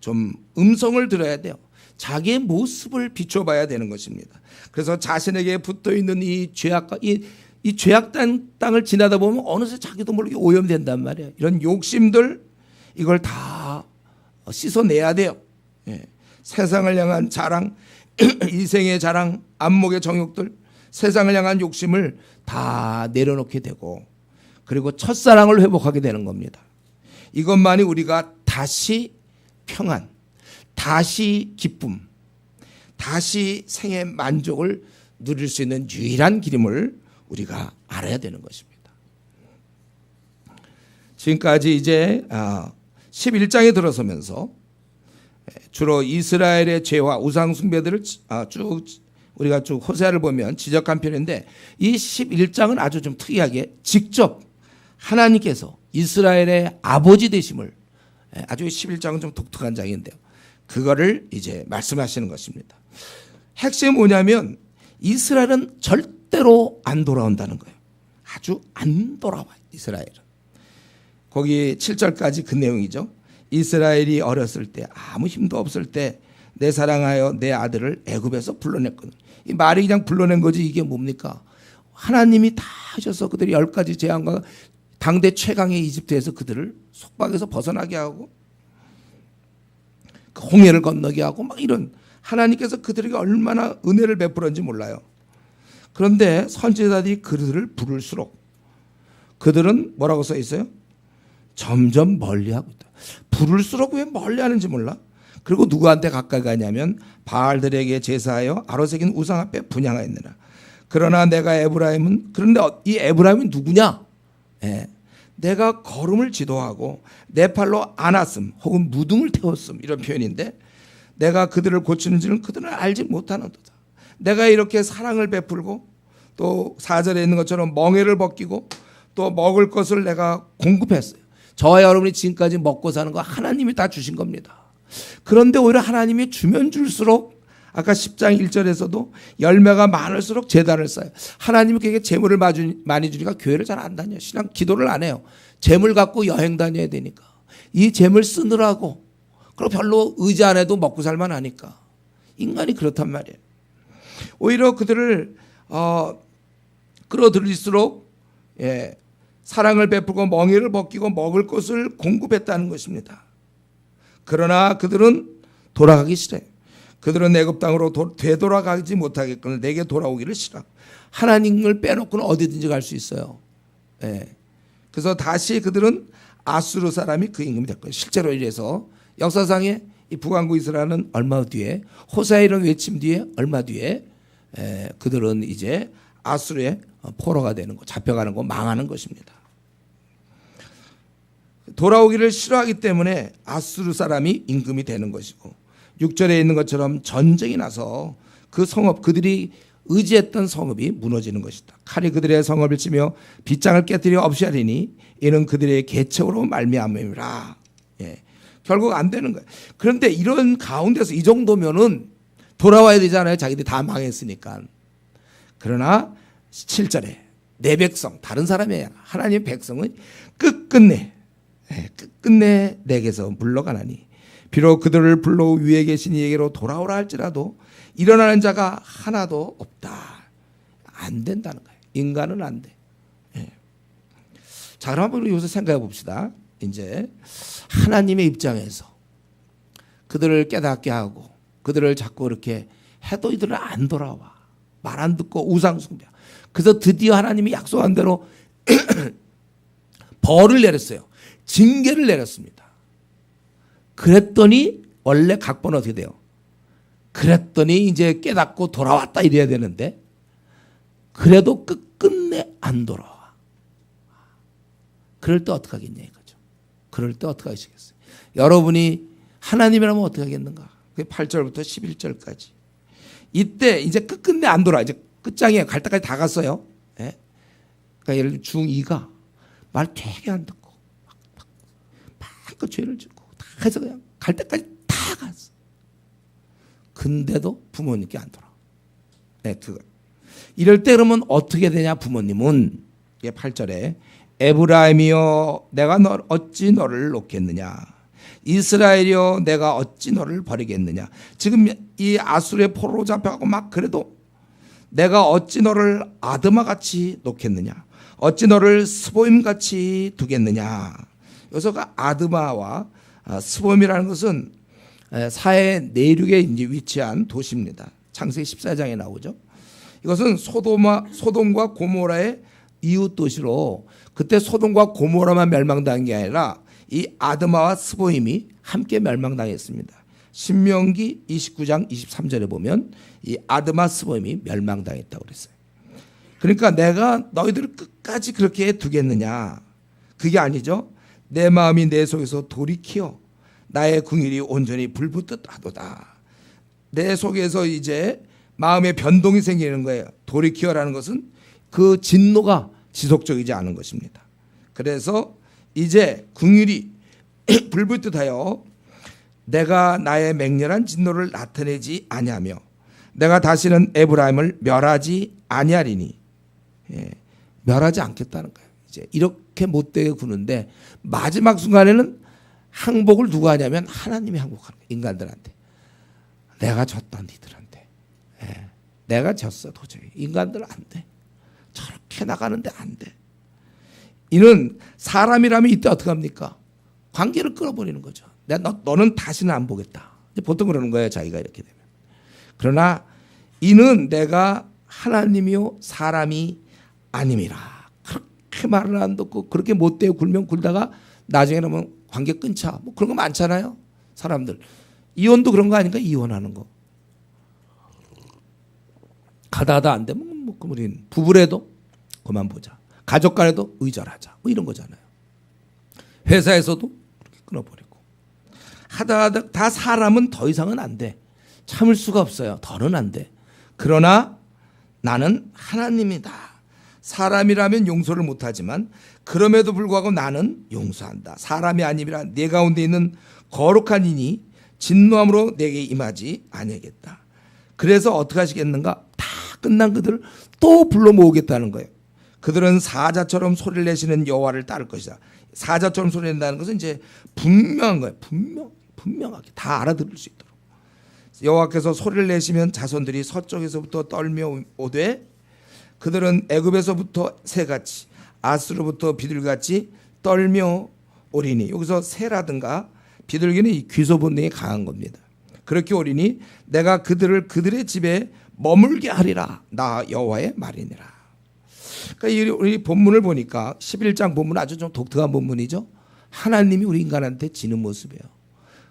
좀 음성을 들어야 돼요. 자기의 모습을 비춰봐야 되는 것입니다. 그래서 자신에게 붙어있는 이 죄악과 이 죄악된 땅을 지나다 보면 어느새 자기도 모르게 오염된단 말이에요. 이런 욕심들, 이걸 다 씻어내야 돼요. 세상을 향한 자랑, 이생의 자랑, 안목의 정욕들, 세상을 향한 욕심을 다 내려놓게 되고, 그리고 첫사랑을 회복하게 되는 겁니다. 이것만이 우리가 다시 평안, 다시 기쁨, 다시 생의 만족을 누릴 수 있는 유일한 길임을 우리가 알아야 되는 것입니다. 지금까지 이제 11장에 들어서면서 주로 이스라엘의 죄와 우상 숭배들을 우리가 쭉 호세아를 보면 지적한 편인데, 이 11장은 아주 좀 특이하게 직접 하나님께서 이스라엘의 아버지 되심을, 아주 11장은 좀 독특한 장인데요, 그거를 이제 말씀하시는 것입니다. 핵심이 뭐냐면 이스라엘은 절대로 안 돌아온다는 거예요. 아주 안 돌아와요, 이스라엘은. 거기 7절까지 그 내용이죠. 이스라엘이 어렸을 때, 아무 힘도 없을 때 내 사랑하여 내 아들을 애굽에서 불러냈거든. 이 말이 그냥 불러낸 거지 이게 뭡니까? 하나님이 다 하셔서 그들이 10가지 재앙과 당대 최강의 이집트에서 그들을 속박에서 벗어나게 하고 홍해를 건너게 하고 막 이런, 하나님께서 그들에게 얼마나 은혜를 베풀었는지 몰라요. 그런데 선지자들이 그들을 부를수록 그들은 뭐라고 써 있어요? 점점 멀리하고 있다. 부를수록 왜 멀리하는지 몰라. 그리고 누구한테 가까이 가냐면 바알들에게 제사하여 아로새긴 우상 앞에 분향하였느라. 그러나 내가 에브라임은, 그런데 이 에브라임은 누구냐? 내가 걸음을 지도하고 내 팔로 안았음 혹은 무등을 태웠음, 이런 표현인데, 내가 그들을 고치는지는 그들은 알지 못하는도다. 내가 이렇게 사랑을 베풀고 또 4절에 있는 것처럼 멍에를 벗기고 또 먹을 것을 내가 공급했어요. 저와 여러분이 지금까지 먹고 사는 거 하나님이 다 주신 겁니다. 그런데 오히려 하나님이 주면 줄수록, 아까 10장 1절에서도 열매가 많을수록 제단을 쌓아요. 하나님이 그에게 재물을 많이 주니까 교회를 잘 안 다녀요. 신앙 기도를 안 해요. 재물 갖고 여행 다녀야 되니까. 이 재물 쓰느라고, 그리고 별로 의지 안 해도 먹고 살만 하니까. 인간이 그렇단 말이에요. 오히려 그들을 끌어들일수록 사랑을 베풀고 멍에를 벗기고 먹을 것을 공급했다는 것입니다. 그러나 그들은 돌아가기 싫어요. 그들은 애굽 땅으로 되돌아가지 못하겠거늘 내게 돌아오기를 싫어. 하나님을 빼놓고는 어디든지 갈 수 있어요. 그래서 다시 그들은 아수르 사람이 그 임금이 될 거예요. 실제로 이래서 역사상에 이 북왕국 이스라엘은 얼마 뒤에, 호세아 이런 외침 뒤에 얼마 뒤에 그들은 이제 아수르의 포로가 되는 거, 잡혀가는 거, 망하는 것입니다. 돌아오기를 싫어하기 때문에 아수르 사람이 임금이 되는 것이고, 6절에 있는 것처럼 전쟁이 나서 그 성읍, 그들이 의지했던 성읍이 무너지는 것이다. 칼이 그들의 성읍을 치며 빗장을 깨뜨려 없이 하리니 이는 그들의 계책으로 말미암음이라. 결국 안 되는 거예요. 그런데 이런 가운데서 이 정도면은 돌아와야 되잖아요. 자기들이 다 망했으니까. 그러나 7절에 내 백성, 다른 사람이 아니라 하나님의 백성은 끝끝내 끝내 내게서 물러가나니 비록 그들을 불러 위에 계신 이에게로 돌아오라 할지라도 일어나는 자가 하나도 없다. 안 된다는 거예요. 인간은 안 돼. 자, 그럼 한번 우리 여기서 생각해 봅시다. 이제 하나님의 입장에서 그들을 깨닫게 하고 그들을 자꾸 이렇게 해도 이들은 안 돌아와. 말 안 듣고 우상숭배. 그래서 드디어 하나님이 약속한 대로 벌을 내렸어요. 징계를 내렸습니다. 그랬더니 원래 각본은 어떻게 돼요? 그랬더니 이제 깨닫고 돌아왔다 이래야 되는데 그래도 끝끝내 안 돌아와. 그럴 때 어떻게 하겠냐 이거죠. 그럴 때 어떻게 하시겠어요? 여러분이 하나님이라면 어떻게 하겠는가? 8절부터 11절까지. 이때 이제 끝끝내 안 돌아. 이제 끝장이에요. 갈 때까지 다 갔어요. 예? 그러니까 예를 들면 중2가 말 되게 안 듣고 막 죄를 짓고 다 해서 그냥 갈 때까지 다 갔어. 근데도 부모님께 안 돌아. 네, 그거. 이럴 때 그러면 어떻게 되냐 부모님은 8절에 에브라임이여 내가 어찌 너를 놓겠느냐 이스라엘이여 내가 어찌 너를 버리겠느냐. 지금 이 아수르의 포로로 잡혀가고 막 그래도 내가 어찌 너를 아드마같이 놓겠느냐 어찌 너를 스보임같이 두겠느냐. 여기서 아드마와 스보임이라는 것은 사해 내륙에 이제 위치한 도시입니다. 창세기 14장에 나오죠. 이것은 소돔과 고모라의 이웃 도시로 그때 소돔과 고모라만 멸망당한 게 아니라 이 아드마와 스보임이 함께 멸망당했습니다. 신명기 29장 23절에 보면 이 아드마 스보임이 멸망당했다고 그랬어요. 그러니까 내가 너희들을 끝까지 그렇게 두겠느냐. 그게 아니죠. 내 마음이 내 속에서 돌이키어 나의 궁일이 온전히 불붙듯 하도다. 내 속에서 이제 마음의 변동이 생기는 거예요. 돌이키어라는 것은 그 진노가 지속적이지 않은 것입니다. 그래서 이제 궁일이 불붙듯하여 내가 나의 맹렬한 진노를 나타내지 아니하며 내가 다시는 에브라임을 멸하지 아니하리니. 멸하지 않겠다는 거예요. 이제 이렇게 못되게 구는데 마지막 순간에는 항복을 누가 하냐면 하나님이 항복하는 거예요. 인간들한테. 내가 졌다 니들한테. 내가 졌어 도저히. 인간들 안 돼. 저렇게 나가는데 안 돼. 이는 사람이라면 이때 어떻게 합니까? 관계를 끊어버리는 거죠. 너는 다시는 안 보겠다. 보통 그러는 거예요. 자기가 이렇게 되면. 그러나 이는 내가 하나님이요 사람이 아님이라. 그렇게 말을 안 듣고 그렇게 못되게 굴면 굴다가 나중에 보면 관계 끊자. 뭐 그런 거 많잖아요. 사람들. 이혼도 그런 거 아닌가? 이혼하는 거. 가다가 안 되면 뭐 우리는 부부래도 그만 보자. 가족 간에도 의절하자. 뭐 이런 거잖아요. 회사에서도 그렇게 끊어버리고. 하다가 다 사람은 더 이상은 안 돼. 참을 수가 없어요. 더는 안 돼. 그러나 나는 하나님이다. 사람이라면 용서를 못하지만 그럼에도 불구하고 나는 용서한다. 사람이 아니라 내 가운데 있는 거룩한 이니 진노함으로 내게 임하지 아니하겠다. 그래서 어떻게 하시겠는가? 다 끝난 그들을 또 불러 모으겠다는 거예요. 그들은 사자처럼 소리를 내시는 여호와를 따를 것이다. 사자처럼 소리 낸다는 것은 이제 분명한 거예요. 분명하게 다 알아들을 수 있도록. 여호와께서 소리를 내시면 자손들이 서쪽에서부터 떨며 오되 그들은 애굽에서부터 새같이 아스로부터 비둘기같이 떨며 오리니. 여기서 새라든가 비둘기는 이 귀소 본능이 강한 겁니다. 그렇게 오리니 내가 그들을 그들의 집에 머물게 하리라. 나 여호와의 말이니라. 그러니까 우리 본문을 보니까 11장 본문 아주 좀 독특한 본문이죠. 하나님이 우리 인간한테 지는 모습이에요.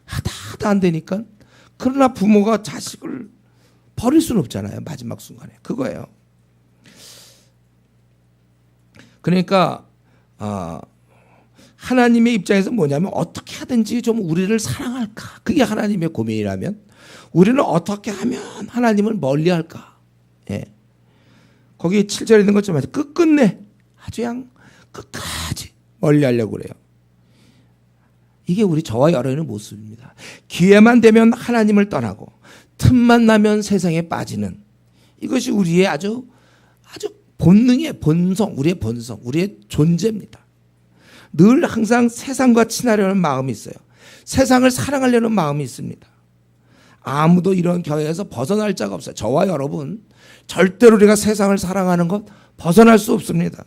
하다 안 되니까. 그러나 부모가 자식을 버릴 수는 없잖아요. 마지막 순간에. 그거예요. 그러니까 하나님의 입장에서 뭐냐면 어떻게 하든지 좀 우리를 사랑할까. 그게 하나님의 고민이라면 우리는 어떻게 하면 하나님을 멀리할까. 예. 거기 7절에 있는 것처럼 끝끝내 아주 그냥 끝까지 멀리하려고 그래요. 이게 우리 저와 여러분의 모습입니다. 기회만 되면 하나님을 떠나고 틈만 나면 세상에 빠지는 이것이 우리의 아주 본능의 본성, 우리의 본성, 우리의 존재입니다. 늘 항상 세상과 친하려는 마음이 있어요. 세상을 사랑하려는 마음이 있습니다. 아무도 이런 경향에서 벗어날 자가 없어요. 저와 여러분 절대로 우리가 세상을 사랑하는 것 벗어날 수 없습니다.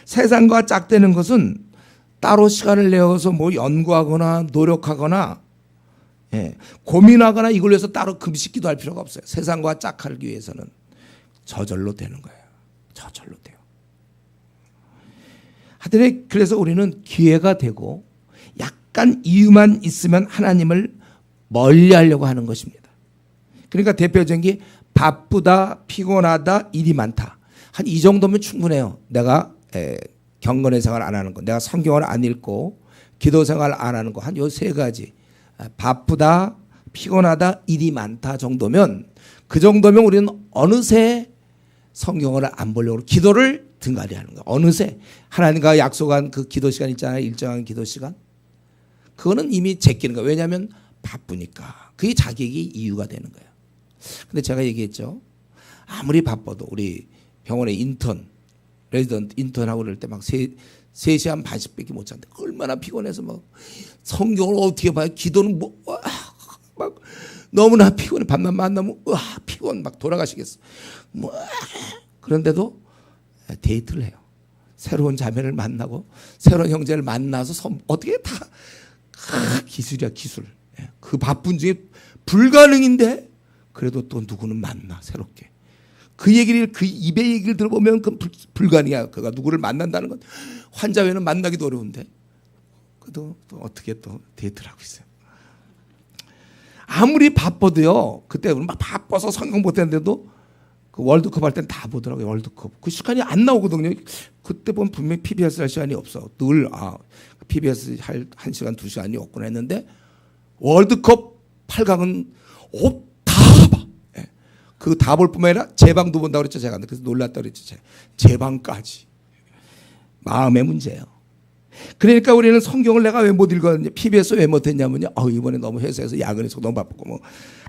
세상과 짝대는 것은 따로 시간을 내어서 뭐 연구하거나 노력하거나 고민하거나 이걸 위해서 따로 금식 기도할 필요가 없어요. 세상과 짝하기 위해서는 저절로 되는 거예요. 저절로 돼요. 하여튼 그래서 우리는 기회가 되고 약간 이유만 있으면 하나님을 멀리하려고 하는 것입니다. 그러니까 대표적인 게 바쁘다, 피곤하다, 일이 많다. 한 이 정도면 충분해요. 내가 경건의 생활 안 하는 거, 내가 성경을 안 읽고 기도 생활 안 하는 거, 한 요 세 가지. 바쁘다, 피곤하다, 일이 많다 정도면 그 정도면 우리는 어느새 성경을 안 보려고 기도를 등한히 하는 거예요. 어느새 하나님과 약속한 그 기도 시간 있잖아요. 일정한 기도 시간. 그거는 이미 제끼는 거예요. 왜냐하면 바쁘니까. 그게 자격이 이유가 되는 거예요. 근데 제가 얘기했죠. 아무리 바빠도 우리 병원에 레지던트 인턴하고 그럴 때 막 3시간 반씩밖에 못 자는데 얼마나 피곤해서 막 성경을 어떻게 봐요? 기도는 막 너무나 피곤해. 밤만 만나면 피곤 막 돌아가시겠어. 그런데도 데이트를 해요. 새로운 자매를 만나고 새로운 형제를 만나서 어떻게 다 기술이야 기술. 그 바쁜 중에 불가능인데 그래도 또 누구는 만나 새롭게. 그 입의 얘기를 들어보면 그 불가능이야. 그가 누구를 만난다는 건 환자 외에는 만나기도 어려운데 또 어떻게 또 데이트를 하고 있어요. 아무리 바빠도요. 그때 막 바빠서 성경 못했는데도 그 월드컵 할 땐 다 보더라고요. 월드컵. 그 시간이 안 나오거든요. 그때 보면 분명히 PBS 할 시간이 없어. 늘 PBS 할 1시간 2시간이 없구나 했는데 월드컵 8강은 다 봐. 그 다 볼 뿐만 아니라 제방도 본다고 그랬죠. 제가. 그래서 놀랐다고 그랬죠. 제방까지. 마음의 문제예요. 그러니까 우리는 성경을 내가 왜 못 읽었냐, PBS 왜 못했냐면요. 이번에 너무 회사에서 야근해서 너무 바쁘고 뭐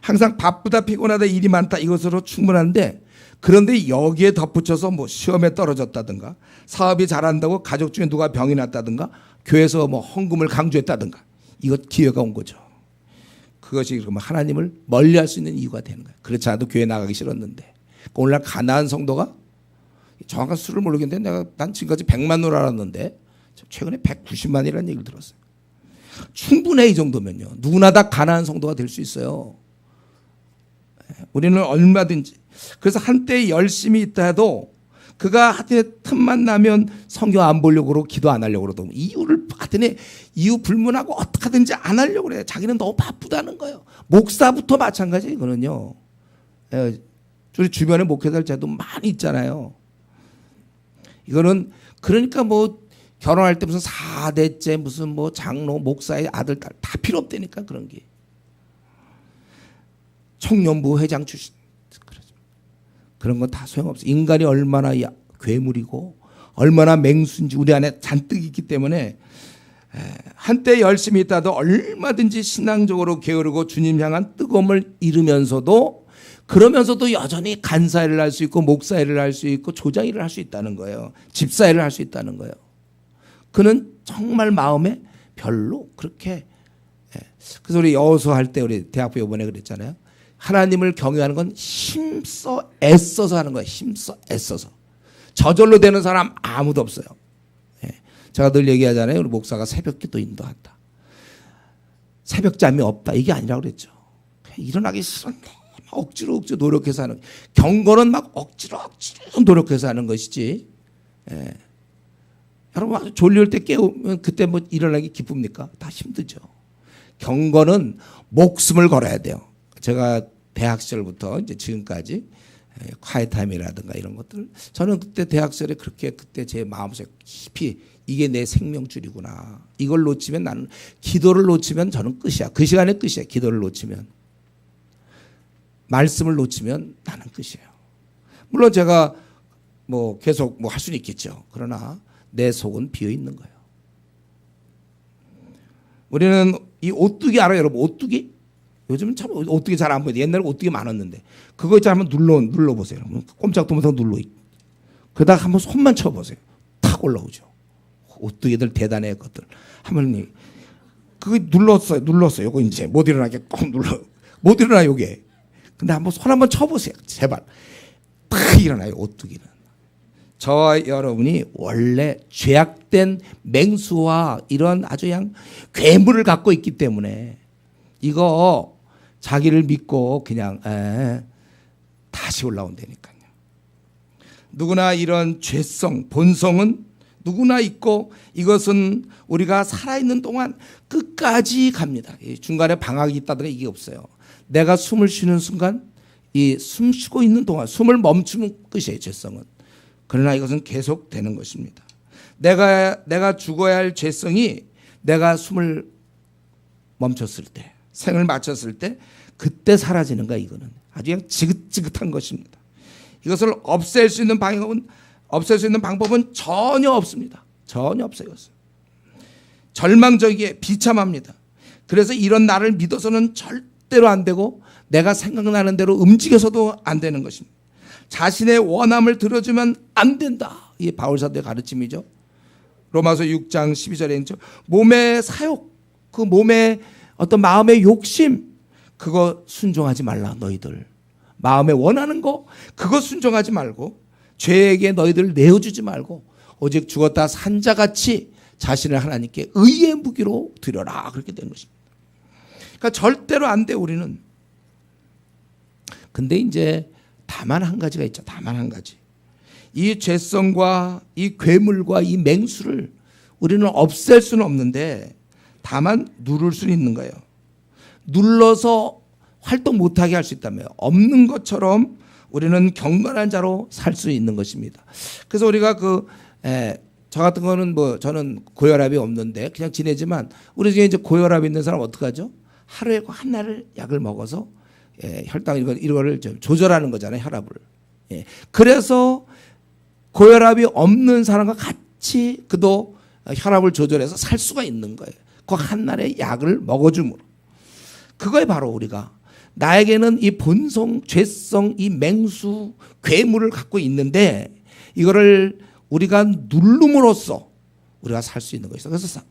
항상 바쁘다, 피곤하다, 일이 많다 이것으로 충분한데 그런데 여기에 덧붙여서 뭐 시험에 떨어졌다든가 사업이 잘한다고 가족 중에 누가 병이 났다든가 교회에서 뭐 헌금을 강조했다든가 이것 기회가 온 거죠. 그것이 하나님을 멀리할 수 있는 이유가 되는 거예요. 그렇지 않아도 교회 나가기 싫었는데 오늘날 가나안 성도가 정확한 수를 모르겠는데 난 지금까지 100만으로 알았는데 최근에 190만이라는 얘기를 들었어요. 충분해 이 정도면요. 누구나 다 가나안 성도가 될 수 있어요. 우리는 얼마든지. 그래서 한때 열심히 있다 해도 그가 하여튼 틈만 나면 성경 안 보려고 그러고 기도 안 하려고 그러고 이유를 하여튼 이유 불문하고 어떻게든지 안 하려고 그래요. 자기는 너무 바쁘다는 거예요. 목사부터 마찬가지예요. 이거는요. 우리 주변에 목회자도 많이 있잖아요. 이거는 그러니까 뭐 결혼할 때 무슨 4대째 무슨 뭐 장로 목사의 아들 딸 다 필요 없다니까 그런 게. 청년부 회장 출신 그런 건 다 소용없어. 인간이 얼마나 괴물이고 얼마나 맹수인지 우리 안에 잔뜩 있기 때문에 한때 열심히 있다도 얼마든지 신앙적으로 게으르고 주님 향한 뜨거움을 잃으면서도 그러면서도 여전히 간사일을 할 수 있고 목사일을 할 수 있고 조장일을 할 수 있다는 거예요. 집사일을 할 수 있다는 거예요. 그는 정말 마음에 별로 그렇게. 그래서 우리 여호수아 할 때 우리 대학부 이번에 그랬잖아요. 하나님을 경외하는 건 힘써 애써서 하는 거예요. 힘써 애써서. 저절로 되는 사람 아무도 없어요. 제가 늘 얘기하잖아요. 우리 목사가 새벽기도 인도한다. 새벽잠이 없다. 이게 아니라고 그랬죠. 일어나기 싫은데 억지로 노력해서 하는. 경건은 막 억지로 노력해서 하는 것이지. 여러분 아주 졸릴 때 깨우면 그때 뭐 일어나기 기쁩니까? 다 힘들죠. 경건은 목숨을 걸어야 돼요. 제가 대학 시절부터 이제 지금까지 콰이타임이라든가 이런 것들 저는 그때 대학 시절에 그렇게 그때 제 마음속에 깊이 이게 내 생명줄이구나. 이걸 놓치면 나는 기도를 놓치면 저는 끝이야. 그 시간에 끝이야. 기도를 놓치면. 말씀을 놓치면 나는 끝이에요. 물론 제가 뭐 계속 뭐 할 수는 있겠죠. 그러나 내 속은 비어 있는 거예요. 우리는 이 오뚜기 알아요, 여러분? 오뚜기? 요즘은 참 오뚜기 잘 안 보여요. 옛날에 오뚜기 많았는데 그거 있잖아 한번 눌러보세요. 꼼짝도 못하고 그러다가 한번 손만 쳐보세요. 탁 올라오죠. 오뚜기들 대단해 것들. 하물니 그거 눌렀어요. 요거 이제 못 일어나게 꼭 못 일어나 요게. 근데 한번 손 한번 쳐보세요. 제발. 딱 일어나요. 오뚜기는. 저와 여러분이 원래 죄악된 맹수와 이런 아주 그냥 괴물을 갖고 있기 때문에 이거 자기를 믿고 그냥 다시 올라온다니까요. 누구나 이런 죄성, 본성은 누구나 있고 이것은 우리가 살아있는 동안 끝까지 갑니다. 중간에 방학이 있다든가 이게 없어요. 내가 숨을 쉬는 순간 이 숨 쉬고 있는 동안 숨을 멈추면 끝이에요. 죄성은. 그러나 이것은 계속되는 것입니다. 내가 죽어야 할 죄성이 내가 숨을 멈췄을 때, 생을 마쳤을 때 그때 사라지는 거야. 이거는 아주 그냥 지긋지긋한 것입니다. 이것을 없앨 수 있는 방법은 전혀 없습니다. 전혀 없어요. 절망적이게 비참합니다. 그래서 이런 나를 믿어서는 절대로 안 되고 내가 생각나는 대로 움직여서도 안 되는 것입니다. 자신의 원함을 들어주면 안 된다. 이게 바울사도의 가르침이죠. 로마서 6장 12절에 있죠. 몸의 사욕, 그 몸의 어떤 마음의 욕심, 그거 순종하지 말라 너희들. 마음에 원하는 거 그거 순종하지 말고 죄에게 너희들 내어주지 말고 오직 죽었다 산 자같이 자신을 하나님께 의의 무기로 드려라. 그렇게 된 것입니다. 그러니까 절대로 안 돼 우리는. 근데 이제 다만 한 가지가 있죠. 다만 한 가지. 이 죄성과 이 괴물과 이 맹수를 우리는 없앨 수는 없는데 다만 누를 수는 있는 거예요. 눌러서 활동 못하게 할 수 있다면 없는 것처럼 우리는 경건한 자로 살 수 있는 것입니다. 그래서 우리가 저 같은 거는 저는 고혈압이 없는데 그냥 지내지만 우리 중에 이제 고혈압 있는 사람 어떻게 하죠? 하루에 한 알을 약을 먹어서 혈당 이거를 조절하는 거잖아요. 혈압을. 그래서 고혈압이 없는 사람과 같이 그도 혈압을 조절해서 살 수가 있는 거예요. 그 한 알의 약을 먹어줌으로. 그거에 바로 우리가 나에게는 이 본성, 죄성, 이 맹수, 괴물을 갖고 있는데 이거를 우리가 누름으로써 우리가 살 수 있는 것이다. 그래서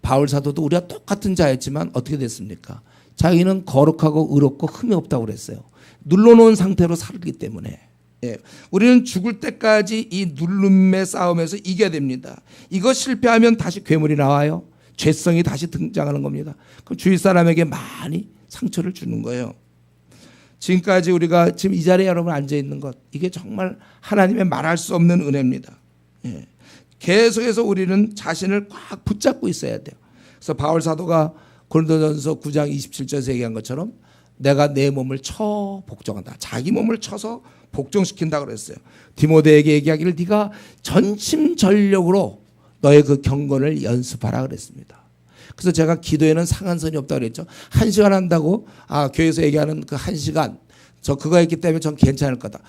바울 사도도 우리가 똑같은 자였지만 어떻게 됐습니까? 자기는 거룩하고 의롭고 흠이 없다고 그랬어요. 눌러놓은 상태로 살기 때문에. 우리는 죽을 때까지 이 누름의 싸움에서 이겨야 됩니다. 이거 실패하면 다시 괴물이 나와요. 죄성이 다시 등장하는 겁니다. 그럼 주위 사람에게 많이 상처를 주는 거예요. 지금까지 우리가 지금 이 자리에 여러분 앉아 있는 것, 이게 정말 하나님의 말할 수 없는 은혜입니다. 계속해서 우리는 자신을 꽉 붙잡고 있어야 돼요. 그래서 바울 사도가 고린도전서 9장 27절에서 얘기한 것처럼 내가 내 몸을 쳐 복종한다. 자기 몸을 쳐서 복종시킨다고 그랬어요. 디모데에게 얘기하기를 네가 전심전력으로 너의 그 경건을 연습하라 그랬습니다. 그래서 제가 기도에는 상한선이 없다고 그랬죠. 1시간 한다고 교회에서 얘기하는 그 1시간 저 그거 했기 때문에 전 괜찮을 거다.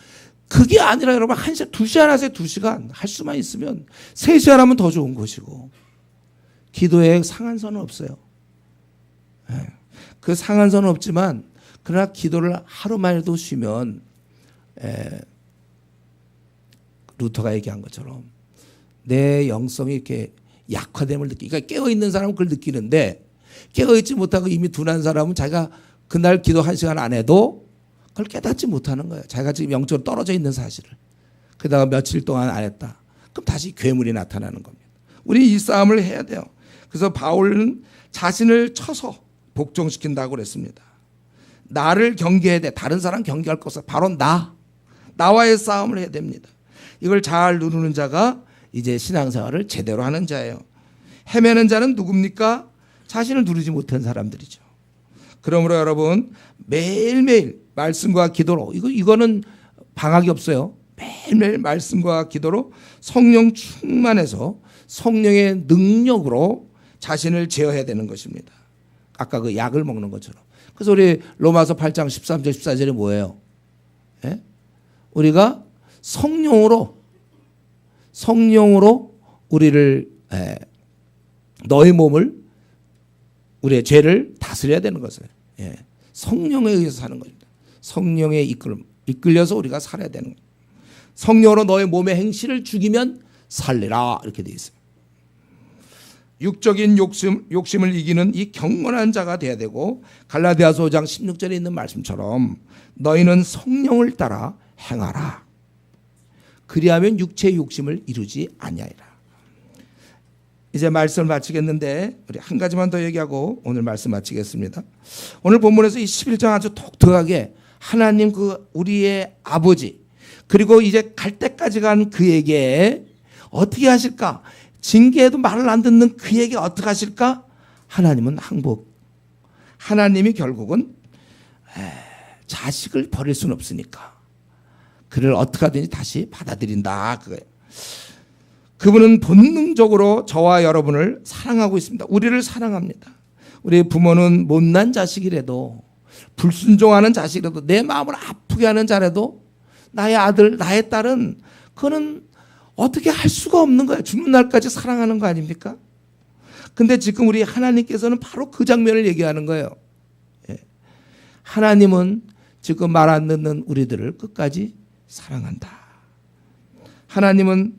그게 아니라 여러분 1시간 2시간 하세요. 2시간 할 수만 있으면 3시간 하면 더 좋은 것이고 기도에 상한선은 없어요. 그 상한선은 없지만 그러나 기도를 하루만이라도 쉬면 루터가 얘기한 것처럼 내 영성이 이렇게 약화됨을 그러니까 깨어있는 사람은 그걸 느끼는데 깨어있지 못하고 이미 둔한 사람은 자기가 그날 기도 1시간 안 해도 그걸 깨닫지 못하는 거예요. 자기가 지금 영적으로 떨어져 있는 사실을. 그러다가 며칠 동안 안 했다. 그럼 다시 괴물이 나타나는 겁니다. 우리 이 싸움을 해야 돼요. 그래서 바울은 자신을 쳐서 복종시킨다고 그랬습니다. 나를 경계해야 돼. 다른 사람 경계할 것 없어. 바로 나와의 싸움을 해야 됩니다. 이걸 잘 누르는 자가 이제 신앙생활을 제대로 하는 자예요. 헤매는 자는 누굽니까? 자신을 누르지 못한 사람들이죠. 그러므로 여러분 매일매일 말씀과 기도로 이거는 방학이 없어요. 매일매일 말씀과 기도로 성령 충만해서 성령의 능력으로 자신을 제어해야 되는 것입니다. 아까 그 약을 먹는 것처럼. 그래서 우리 로마서 8장 13절 14절이 뭐예요? 우리가 성령으로 우리를 너의 몸을 우리의 죄를 다스려야 되는 것을 성령에 의해서 사는 것입니다. 성령의 이끌려서 우리가 살아야 되는 거예요. 성령으로 너의 몸의 행실을 죽이면 살리라 이렇게 되어 있어요. 육적인 욕심을 이기는 이 경건한 자가 돼야 되고, 갈라디아서 5장 16절에 있는 말씀처럼 너희는 성령을 따라 행하라. 그리하면 육체의 욕심을 이루지 아니하리라. 이제 말씀을 마치겠는데 우리 한 가지만 더 얘기하고 오늘 말씀 마치겠습니다. 오늘 본문에서 이 11장 아주 독특하게 하나님 우리의 아버지, 그리고 이제 갈 때까지 간 그에게 어떻게 하실까? 징계해도 말을 안 듣는 그에게 어떻게 하실까? 하나님은 항복. 하나님이 결국은 자식을 버릴 수는 없으니까 그를 어떻게 하든지 다시 받아들인다, 그거예요. 그분은 본능적으로 저와 여러분을 사랑하고 있습니다. 우리를 사랑합니다. 우리 부모는 못난 자식이라도, 불순종하는 자식이라도, 내 마음을 아프게 하는 자라도 나의 아들, 나의 딸은 그거는 어떻게 할 수가 없는 거예요. 죽는 날까지 사랑하는 거 아닙니까? 근데 지금 우리 하나님께서는 바로 그 장면을 얘기하는 거예요. 하나님은 지금 말 안 듣는 우리들을 끝까지 사랑한다. 하나님은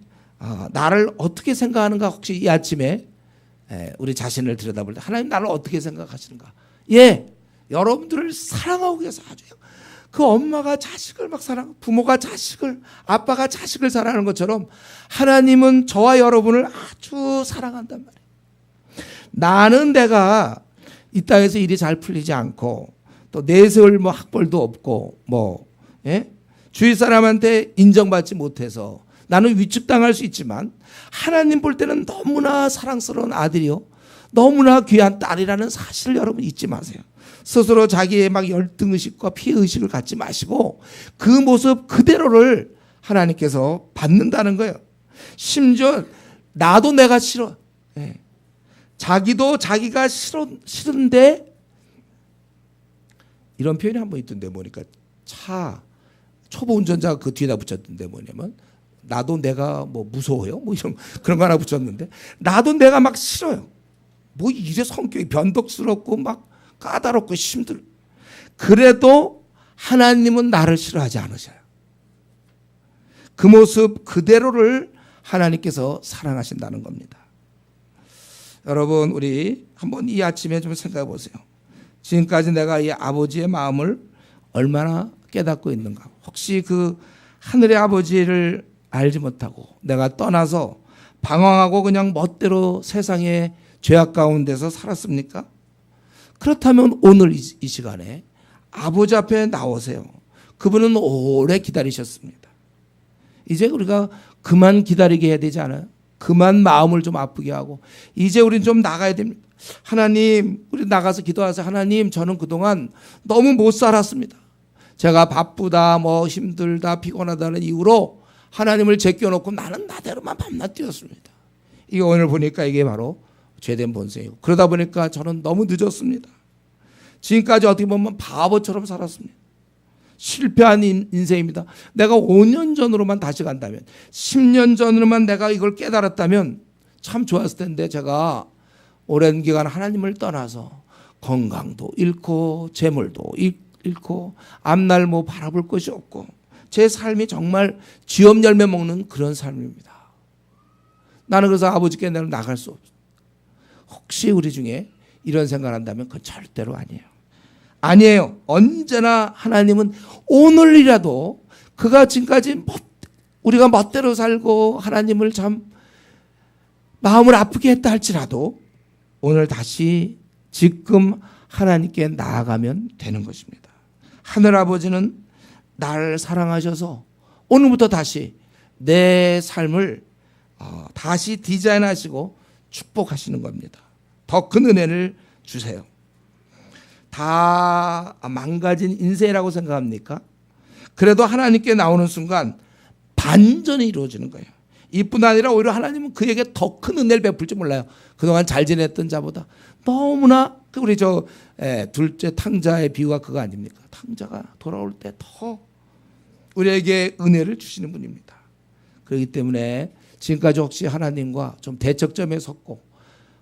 나를 어떻게 생각하는가? 혹시 이 아침에 우리 자신을 들여다볼 때 하나님 나를 어떻게 생각하시는가? 여러분들을 사랑하고 계세요. 아주 그 엄마가 자식을 막 사랑, 부모가 자식을, 아빠가 자식을 사랑하는 것처럼 하나님은 저와 여러분을 아주 사랑한단 말이에요. 나는 내가 이 땅에서 일이 잘 풀리지 않고 또 내세울 학벌도 없고 주위 사람한테 인정받지 못해서 나는 위축당할 수 있지만 하나님 볼 때는 너무나 사랑스러운 아들이요, 너무나 귀한 딸이라는 사실을 여러분 잊지 마세요. 스스로 자기의 열등의식과 피해의식을 갖지 마시고 그 모습 그대로를 하나님께서 받는다는 거예요. 심지어 나도 내가 싫어. 자기도 자기가 싫은데, 이런 표현이 한 번 있던데 보니까 초보 운전자가 그 뒤에다 붙였던데 뭐냐면 나도 내가 무서워요? 이런 그런 거 하나 붙였는데, 나도 내가 싫어요. 이래 성격이 변덕스럽고 까다롭고 힘들. 그래도 하나님은 나를 싫어하지 않으셔요. 그 모습 그대로를 하나님께서 사랑하신다는 겁니다. 여러분, 우리 한번 이 아침에 좀 생각해 보세요. 지금까지 내가 이 아버지의 마음을 얼마나 깨닫고 있는가? 혹시 그 하늘의 아버지를 알지 못하고 내가 떠나서 방황하고 그냥 멋대로 세상의 죄악 가운데서 살았습니까? 그렇다면 오늘 이 시간에 아버지 앞에 나오세요. 그분은 오래 기다리셨습니다. 이제 우리가 그만 기다리게 해야 되지 않아요? 그만 마음을 좀 아프게 하고 이제 우리는 좀 나가야 됩니다. 하나님, 우리 나가서 기도하세요. 하나님, 저는 그동안 너무 못 살았습니다. 제가 바쁘다, 힘들다, 피곤하다는 이유로 하나님을 제껴놓고 나는 나대로만 밤낮 뛰었습니다. 이게 오늘 보니까 이게 바로 죄된 본성이고, 그러다 보니까 저는 너무 늦었습니다. 지금까지 어떻게 보면 바보처럼 살았습니다. 실패한 인생입니다. 내가 5년 전으로만 다시 간다면, 10년 전으로만 내가 이걸 깨달았다면 참 좋았을 텐데, 제가 오랜 기간 하나님을 떠나서 건강도 잃고 재물도 잃고 앞날 바라볼 것이 없고 제 삶이 정말 쥐엄 열매 먹는 그런 삶입니다. 나는 그래서 아버지께 내가 나갈 수 없어. 혹시 우리 중에 이런 생각을 한다면 그건 절대로 아니에요. 언제나 하나님은 오늘이라도 그가 지금까지 우리가 멋대로 살고 하나님을 참 마음을 아프게 했다 할지라도 오늘 다시 지금 하나님께 나아가면 되는 것입니다. 하늘아버지는 나를 사랑하셔서 오늘부터 다시 내 삶을 다시 디자인하시고 축복하시는 겁니다. 더 큰 은혜를 주세요. 다 망가진 인생이라고 생각합니까? 그래도 하나님께 나오는 순간 반전이 이루어지는 거예요. 이뿐 아니라 오히려 하나님은 그에게 더 큰 은혜를 베풀지 몰라요. 그동안 잘 지냈던 자보다 너무나, 우리 둘째 탕자의 비유가 그거 아닙니까? 탕자가 돌아올 때 더 우리에게 은혜를 주시는 분입니다. 그렇기 때문에 지금까지 혹시 하나님과 좀 대척점에 섰고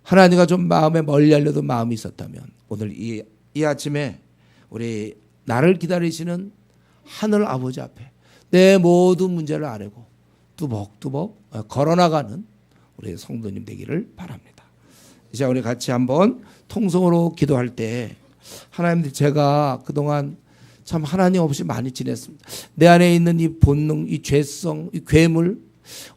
하나님과 좀 마음에 멀리 하려던 마음이 있었다면 오늘 이 아침에 우리 나를 기다리시는 하늘 아버지 앞에 내 모든 문제를 아뢰고 뚜벅뚜벅 걸어나가는 우리 성도님 되기를 바랍니다. 이제 우리 같이 한번 통성으로 기도할 때 하나님, 제가 그동안 참 하나님 없이 많이 지냈습니다. 내 안에 있는 이 본능, 이 죄성, 이 괴물,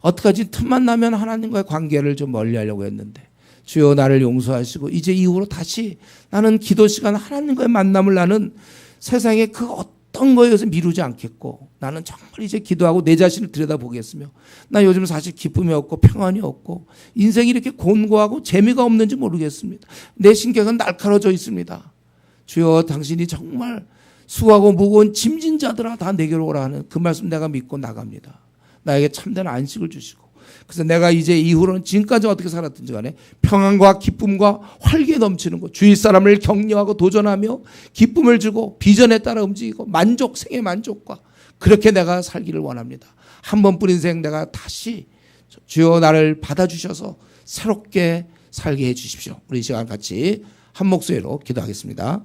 어떡하지? 틈만 나면 하나님과의 관계를 좀 멀리하려고 했는데 주여 나를 용서하시고 이제 이후로 다시 나는 기도 시간 하나님과의 만남을 나는 세상에 그 어떤 거에서 미루지 않겠고 나는 정말 이제 기도하고 내 자신을 들여다보겠으며 나 요즘 사실 기쁨이 없고 평안이 없고 인생이 이렇게 곤고하고 재미가 없는지 모르겠습니다. 내 신경은 날카로워져 있습니다. 주여 당신이 정말 수고하고 무거운 짐진 자들아 다 내게로 오라 하는 그 말씀 내가 믿고 나갑니다. 나에게 참된 안식을 주시고 그래서 내가 이제 이후로는 지금까지 어떻게 살았든지 간에 평안과 기쁨과 활기에 넘치는 것, 주위 사람을 격려하고 도전하며 기쁨을 주고 비전에 따라 움직이고 만족, 생의 만족과 그렇게 내가 살기를 원합니다. 한 번뿐 인생 내가 다시 주여 나를 받아주셔서 새롭게 살게 해 주십시오. 우리 이 시간 같이 한 목소리로 기도하겠습니다.